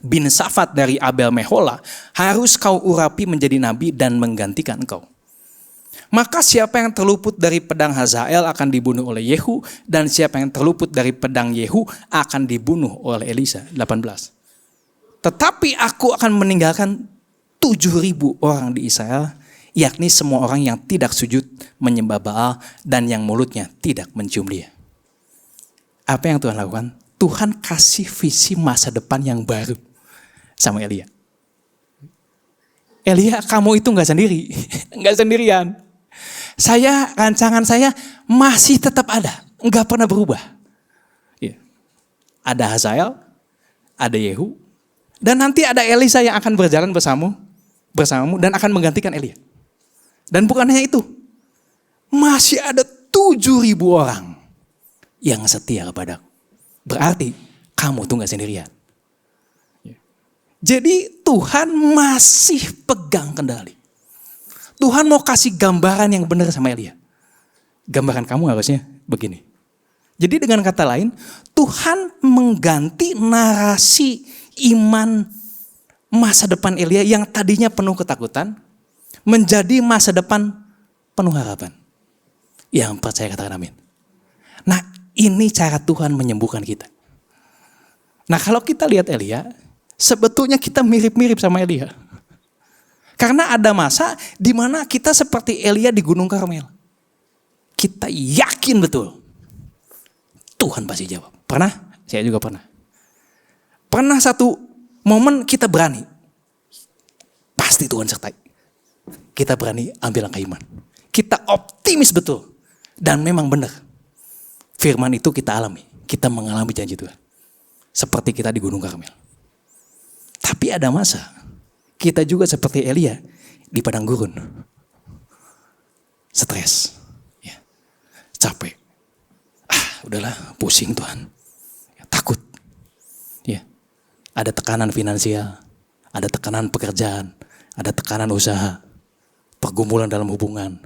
bin Safat dari Abel Mehola harus kau urapi menjadi nabi dan menggantikan engkau. Maka siapa yang terluput dari pedang Hazael akan dibunuh oleh Yehu, dan siapa yang terluput dari pedang Yehu akan dibunuh oleh Elisa. 18. Tetapi aku akan meninggalkan 7.000 orang di Israel, yakni semua orang yang tidak sujud menyembah Baal dan yang mulutnya tidak mencium dia. Apa yang Tuhan lakukan? Tuhan kasih visi masa depan yang baru sama Elia. Elia, kamu itu nggak sendiri, nggak sendirian. Rancangan saya masih tetap ada, nggak pernah berubah. Ya. Ada Hazael, ada Yehu, dan nanti ada Elisa yang akan berjalan bersamamu dan akan menggantikan Elia. Dan bukan hanya itu, masih ada 7.000 orang yang setia kepadaku. Berarti kamu tuh gak sendirian. Jadi Tuhan masih pegang kendali. Tuhan mau kasih gambaran yang benar sama Elia. Gambaran kamu harusnya begini. Jadi dengan kata lain, Tuhan mengganti narasi iman masa depan Elia yang tadinya penuh ketakutan, menjadi masa depan penuh harapan. Yang percaya katakan amin. Nah, ini cara Tuhan menyembuhkan kita. Nah, kalau kita lihat Elia, sebetulnya kita mirip-mirip sama Elia. Karena ada masa di mana kita seperti Elia di Gunung Karmel. Kita yakin betul Tuhan pasti jawab. Pernah? Saya juga pernah. Pernah satu momen kita berani. Pasti Tuhan sertai. Kita berani ambil langkah iman. Kita optimis betul. Dan memang benar. Firman itu kita alami. Kita mengalami janji Tuhan. Seperti kita di Gunung Karmel. Tapi ada masa. Kita juga seperti Elia di padang gurun. Stres. Ya. Capek. Udahlah, pusing Tuhan. Ya, takut. Ya. Ada tekanan finansial. Ada tekanan pekerjaan. Ada tekanan usaha. Pergumulan dalam hubungan.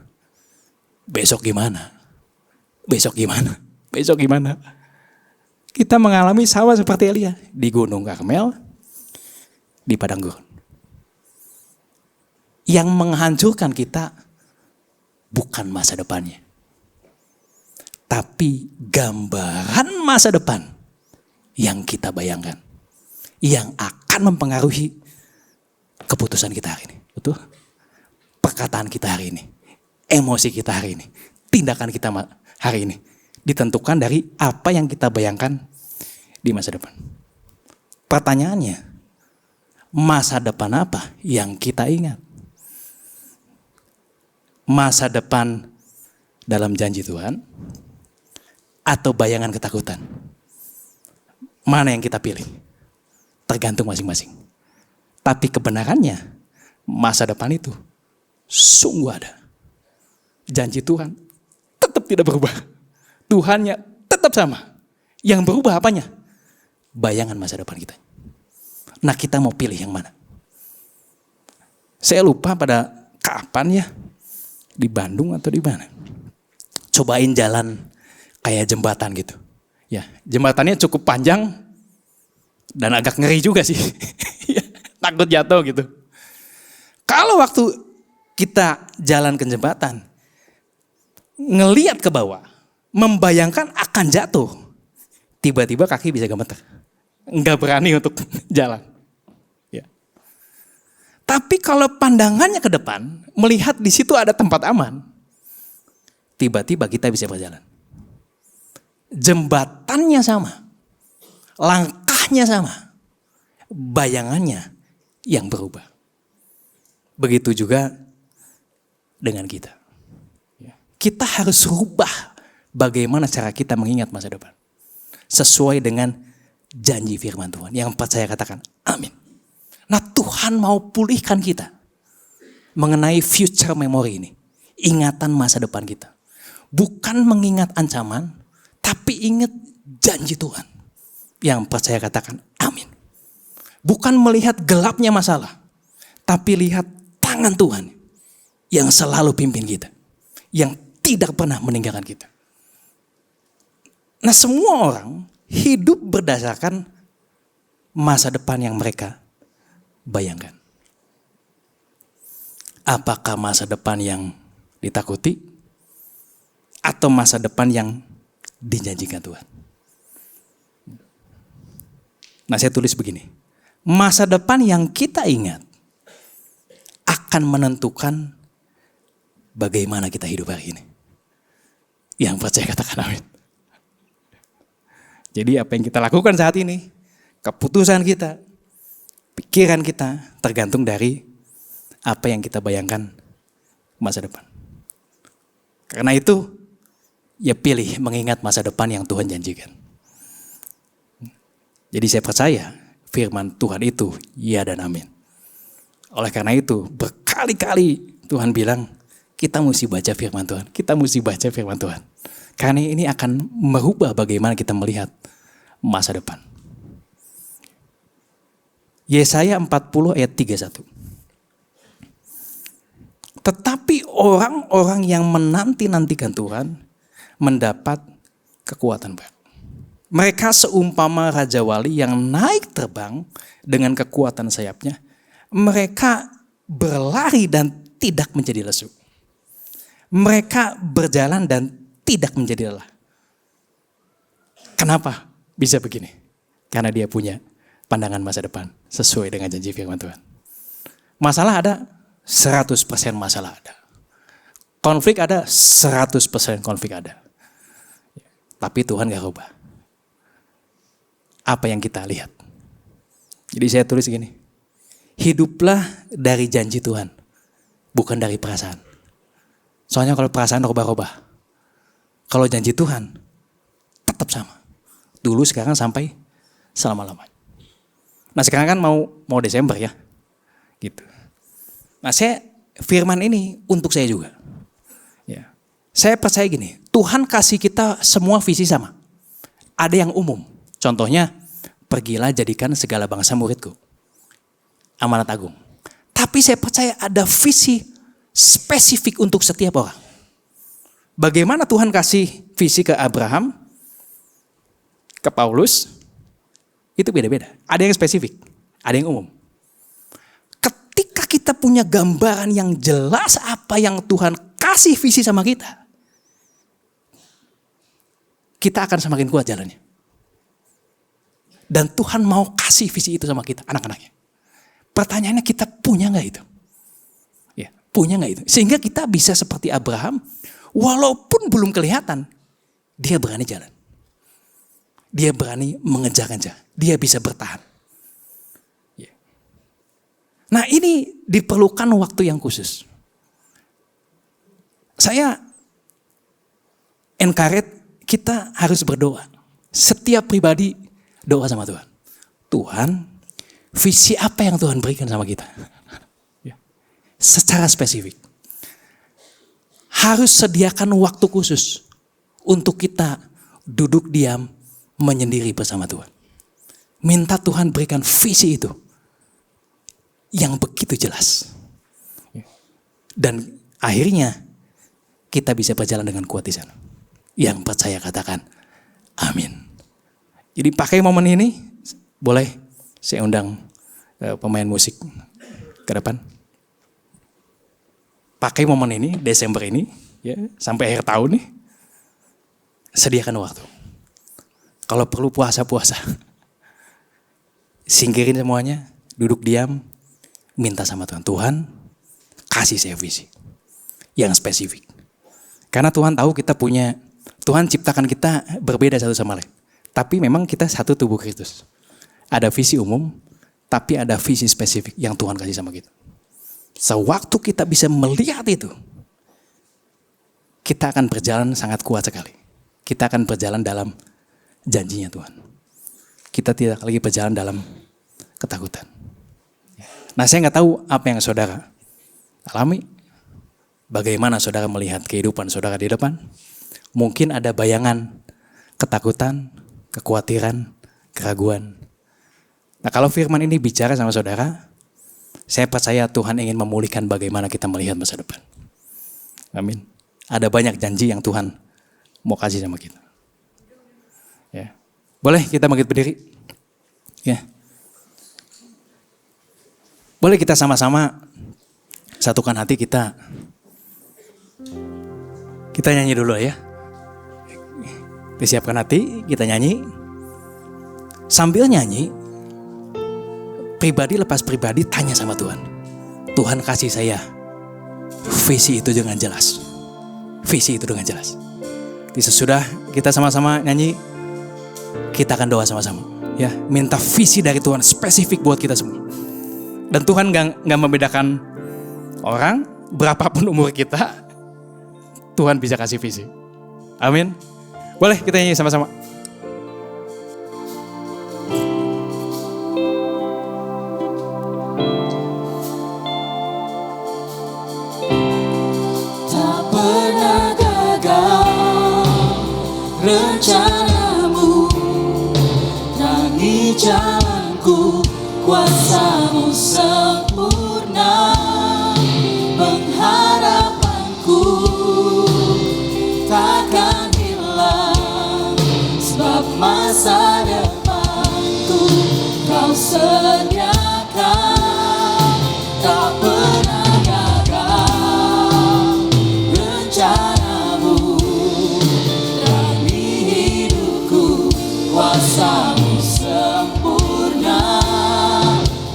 Besok gimana? Besok gimana? Besok gimana? Kita mengalami sama seperti Elia. Di Gunung Karmel. Di padang gurun. Yang menghancurkan kita bukan masa depannya. Tapi gambaran masa depan yang kita bayangkan. Yang akan mempengaruhi keputusan kita hari ini. Betul? Perkataan kita hari ini. Emosi kita hari ini. Tindakan kita hari ini. Ditentukan dari apa yang kita bayangkan di masa depan. Pertanyaannya, masa depan apa yang kita ingat? Masa depan dalam janji Tuhan atau bayangan ketakutan? Mana yang kita pilih? Tergantung masing-masing. Tapi kebenarannya, masa depan itu sungguh ada. Janji Tuhan tetap tidak berubah. Tuhannya tetap sama. Yang berubah apanya? Bayangan masa depan kita. Nah, kita mau pilih yang mana? Saya lupa pada kapan ya. Di Bandung atau di mana? Cobain jalan kayak jembatan gitu. Ya, jembatannya cukup panjang dan agak ngeri juga sih. Takut jatuh gitu. Kalau waktu kita jalan ke jembatan, ngelihat ke bawah, membayangkan akan jatuh, tiba-tiba kaki bisa gemeter. Enggak berani untuk jalan. Ya. Tapi kalau pandangannya ke depan, melihat di situ ada tempat aman, tiba-tiba kita bisa berjalan. Jembatannya sama, langkahnya sama, bayangannya yang berubah. Begitu juga dengan kita. Kita harus rubah bagaimana cara kita mengingat masa depan. Sesuai dengan janji firman Tuhan. Yang percaya katakan amin. Nah, Tuhan mau pulihkan kita mengenai future memory ini. Ingatan masa depan kita. Bukan mengingat ancaman, tapi ingat janji Tuhan. Yang percaya katakan amin. Bukan melihat gelapnya masalah, tapi lihat tangan Tuhan yang selalu pimpin kita. Yang tidak pernah meninggalkan kita. Nah, semua orang hidup berdasarkan masa depan yang mereka bayangkan. Apakah masa depan yang ditakuti atau masa depan yang dijanjikan Tuhan? Nah, saya tulis begini. Masa depan yang kita ingat akan menentukan bagaimana kita hidup hari ini. Yang percaya katakan amin. Jadi apa yang kita lakukan saat ini, keputusan kita, pikiran kita tergantung dari apa yang kita bayangkan masa depan. Karena itu, ya pilih mengingat masa depan yang Tuhan janjikan. Jadi saya percaya firman Tuhan itu ya dan amin. Oleh karena itu, berkali-kali Tuhan bilang, kita mesti baca firman Tuhan. Kita mesti baca firman Tuhan. Karena ini akan merubah bagaimana kita melihat masa depan. Yesaya 40 ayat 31. Tetapi orang-orang yang menanti-nantikan Tuhan mendapat kekuatan baru. Mereka seumpama Raja Wali yang naik terbang dengan kekuatan sayapnya. Mereka berlari dan tidak menjadi lesu. Mereka berjalan dan tidak menjadi lelah. Kenapa bisa begini? Karena dia punya pandangan masa depan sesuai dengan janji firman Tuhan. Masalah ada, 100% masalah ada. Konflik ada, 100% konflik ada. Tapi Tuhan gak rubah apa yang kita lihat. Jadi saya tulis gini, hiduplah dari janji Tuhan, bukan dari perasaan. Soalnya kalau perasaan rubah-rubah, kalau janji Tuhan tetap sama. Dulu, sekarang, sampai selama-lamanya. Nah sekarang kan mau Desember ya, gitu. Nah firman ini untuk saya juga. Ya. Saya percaya gini, Tuhan kasih kita semua visi sama. Ada yang umum, contohnya pergilah jadikan segala bangsa muridku. Amanat agung. Tapi saya percaya ada visi spesifik untuk setiap orang. Bagaimana Tuhan kasih visi ke Abraham, ke Paulus, itu beda-beda. Ada yang spesifik, ada yang umum. Ketika kita punya gambaran yang jelas apa yang Tuhan kasih visi sama kita, kita akan semakin kuat jalannya. Dan Tuhan mau kasih visi itu sama kita, anak-anaknya. Pertanyaannya, kita punya gak itu? Ya, punya gak itu? Sehingga kita bisa seperti Abraham, walaupun belum kelihatan, dia berani jalan. Dia berani mengejar-ngejar. Dia bisa bertahan. Ya. Nah ini diperlukan waktu yang khusus. Saya encourage kita harus berdoa. Setiap pribadi doa sama Tuhan. Tuhan, visi apa yang Tuhan berikan sama kita? Ya. Secara spesifik. Harus sediakan waktu khusus untuk kita duduk diam, menyendiri bersama Tuhan. Minta Tuhan berikan visi itu yang begitu jelas. Dan akhirnya kita bisa berjalan dengan kuat di sana. Yang percaya katakan amin. Jadi pakai momen ini, boleh saya undang pemain musik ke depan. Pakai momen ini, Desember ini, ya, sampai akhir tahun nih, sediakan waktu. Kalau perlu puasa-puasa. Singkirin semuanya, duduk diam, minta sama Tuhan. Tuhan, kasih saya visi yang spesifik. Karena Tuhan tahu kita punya, Tuhan ciptakan kita berbeda satu sama lain. Tapi memang kita satu tubuh Kristus. Ada visi umum, tapi ada visi spesifik yang Tuhan kasih sama kita. Sewaktu kita bisa melihat itu, kita akan berjalan sangat kuat sekali. Kita akan berjalan dalam janjinya Tuhan. Kita tidak lagi berjalan dalam ketakutan. Nah saya nggak tahu apa yang saudara alami. Bagaimana saudara melihat kehidupan saudara di depan. Mungkin ada bayangan ketakutan, kekhawatiran, keraguan. Nah kalau firman ini bicara sama saudara, saya percaya Tuhan ingin memulihkan bagaimana kita melihat masa depan. Amin. Ada banyak janji yang Tuhan mau kasih sama kita. Ya. Boleh kita bangkit berdiri? Ya. Boleh kita sama-sama satukan hati kita. Kita nyanyi dulu ya. Disiapkan hati, kita nyanyi. Sambil nyanyi, pribadi lepas pribadi tanya sama Tuhan. Tuhan kasih saya visi itu dengan jelas. Visi itu dengan jelas. Sesudah kita sama-sama nyanyi, kita akan doa sama-sama. Ya, minta visi dari Tuhan spesifik buat kita semua. Dan Tuhan gak membedakan orang, berapapun umur kita, Tuhan bisa kasih visi. Amin. Boleh kita nyanyi sama-sama. Tak pernah gagal rencanamu, terangi jalanku, kuasa-Mu sempurna. Pengharapanku takkan hilang, sebab masa depanku Kau sediakan. Tak pernah gagal rencanamu, terangi hidupku, kuasa-Mu sempurna.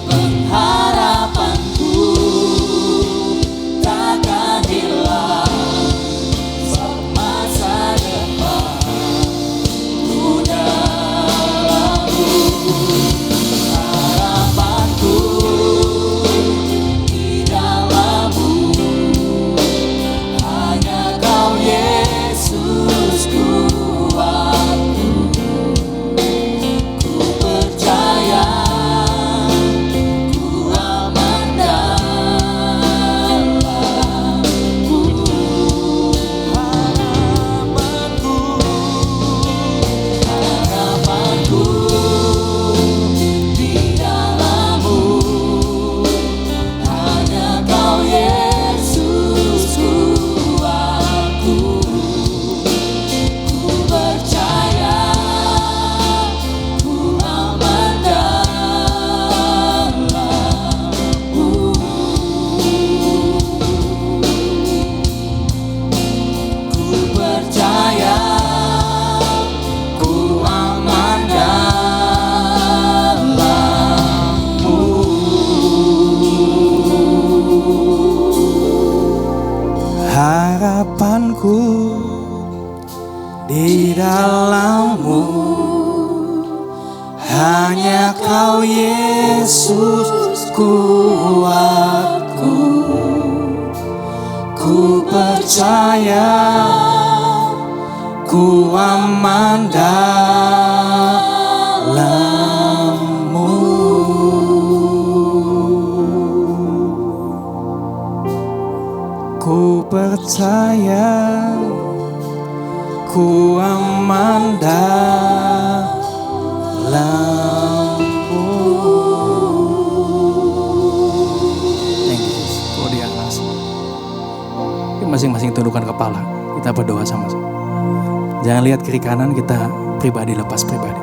Pengharapanku takkan hilang, sebab masa depanku dalam-Mu. Harapanku di dalam-Mu, hanya Kau Yesus kuatku. Ku percaya, ku aman dalam-Mu. Harapanku di dalam-Mu, hanya Kau Yesus kuatku. Ku percaya, ku aman dalam-Mu. Ku percaya, ku aman dalam-Mu. Harapanku di dalam-Mu, hanya Kau Yesus kuatku. Ku percaya, ku aman dalam-Mu. Ku percaya, ku aman dalam-Mu. Thank you, Jesus. Kau di atas. Masing-masing tundukkan kepala. Kita berdoa sama-sama. Jangan lihat kiri kanan, kita pribadi lepas pribadi.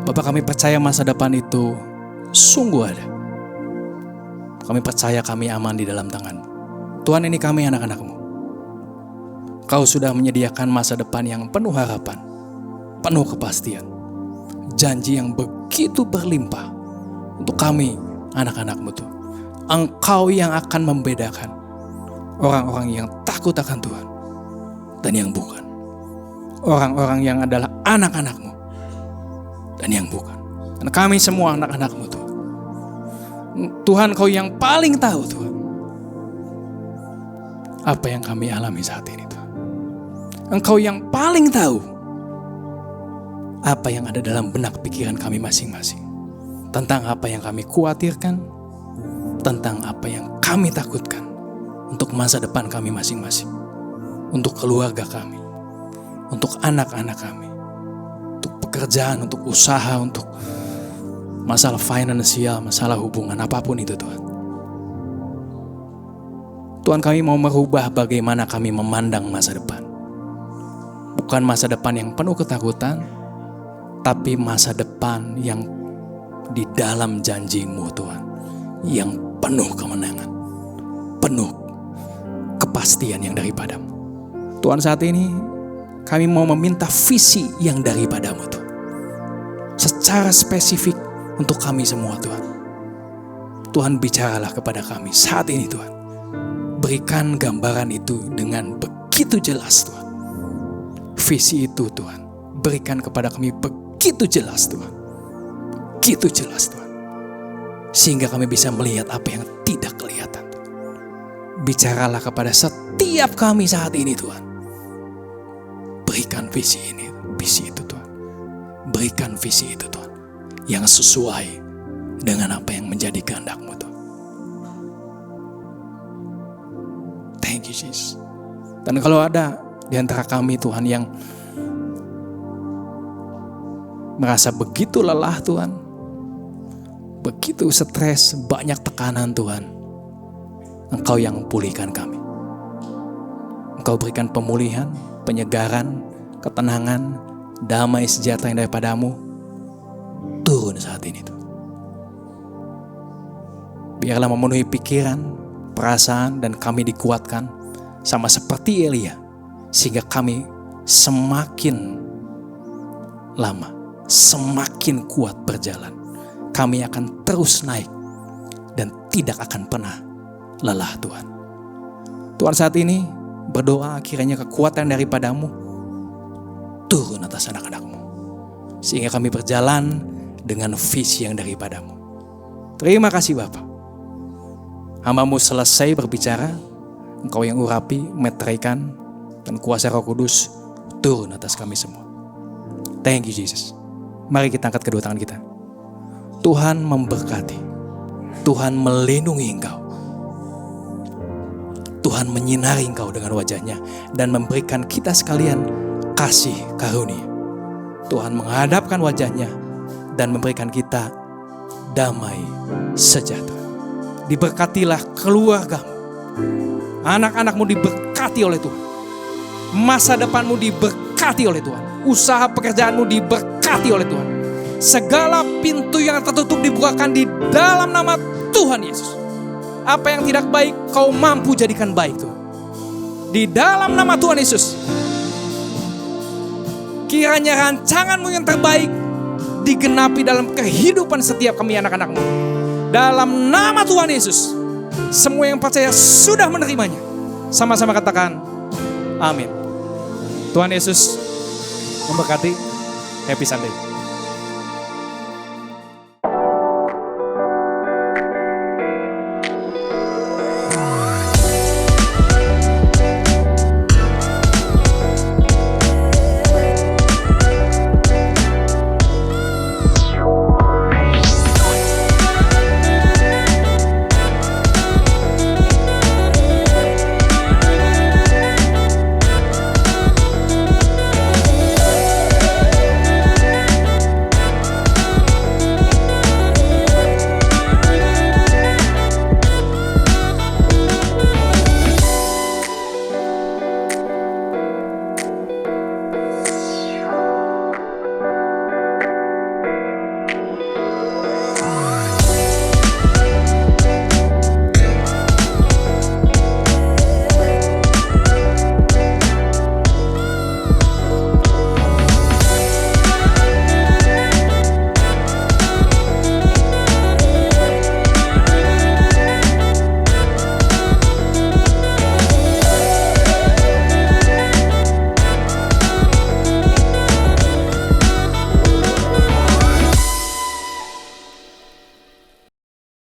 Bapak, kami percaya masa depan itu sungguh ada. Kami percaya kami aman di dalam tangan. Tuhan, ini kami anak-anak-Mu. Kau sudah menyediakan masa depan yang penuh harapan, penuh kepastian. Janji yang begitu berlimpah untuk kami anak-anak-Mu Tuhan. Engkau yang akan membedakan orang-orang yang takut akan Tuhan dan yang bukan. Orang-orang yang adalah anak-anak-Mu dan yang bukan. Dan kami semua anak-anak-Mu Tuhan. Tuhan, Kau yang paling tahu Tuhan apa yang kami alami saat ini Tuhan. Engkau yang paling tahu apa yang ada dalam benak pikiran kami masing-masing. Tentang apa yang kami khawatirkan, tentang apa yang kami takutkan untuk masa depan kami masing-masing, untuk keluarga kami, untuk anak-anak kami, untuk pekerjaan, untuk usaha, untuk masalah finansial, masalah hubungan, apapun itu Tuhan. Tuhan, kami mau merubah bagaimana kami memandang masa depan. Bukan masa depan yang penuh ketakutan, tapi masa depan yang di dalam janji-Mu Tuhan, yang penuh kemenangan, penuh kepastian yang daripada-Mu. Tuhan, saat ini kami mau meminta visi yang daripada-Mu Tuhan, secara spesifik untuk kami semua Tuhan. Tuhan, bicaralah kepada kami saat ini Tuhan. Berikan gambaran itu dengan begitu jelas Tuhan. Visi itu Tuhan, berikan kepada kami begitu jelas Tuhan. Begitu jelas Tuhan. Sehingga kami bisa melihat apa yang tidak kelihatan. Bicaralah kepada setiap kami saat ini Tuhan. Berikan visi ini, visi itu Tuhan. Berikan visi itu Tuhan. Yang sesuai dengan apa yang menjadi kehendak-Mu Tuhan. Thank you Jesus. Dan kalau ada di antara kami Tuhan yang merasa begitu lelah Tuhan, begitu stres, banyak tekanan Tuhan, Engkau yang pulihkan kami. Engkau berikan pemulihan, penyegaran, ketenangan, damai sejahtera yang daripada-Mu turun saat ini Tuhan. Biarlah memenuhi pikiran, perasaan, dan kami dikuatkan sama seperti Elia, sehingga kami semakin lama, semakin kuat berjalan. Kami akan terus naik dan tidak akan pernah lelah Tuhan. Tuhan saat ini berdoa kiranya kekuatan daripada-Mu turun atas anak-anak-Mu. Sehingga kami berjalan dengan visi yang daripada-Mu. Terima kasih Bapa. Hamba-Mu selesai berbicara, Engkau yang urapi, meteraikan, dan kuasa Roh Kudus turun atas kami semua. Thank you Jesus. Mari kita angkat kedua tangan kita. Tuhan memberkati. Tuhan melindungi engkau. Tuhan menyinari engkau dengan wajahnya dan memberikan kita sekalian kasih karunia. Tuhan menghadapkan wajahnya dan memberikan kita damai sejahtera. Diberkatilah keluargamu. Anak-anakmu diberkati oleh Tuhan. Masa depanmu diberkati oleh Tuhan. Usaha pekerjaanmu diberkati oleh Tuhan. Segala pintu yang tertutup dibukakan di dalam nama Tuhan Yesus. Apa yang tidak baik kau mampu jadikan baik Tuhan. Di dalam nama Tuhan Yesus. Kiranya rancangan-Mu yang terbaik digenapi dalam kehidupan setiap kami anak-anak-Mu. Dalam nama Tuhan Yesus. Semua yang percaya sudah menerimanya. Sama-sama katakan amin. Tuhan Yesus memberkati. Happy Sunday.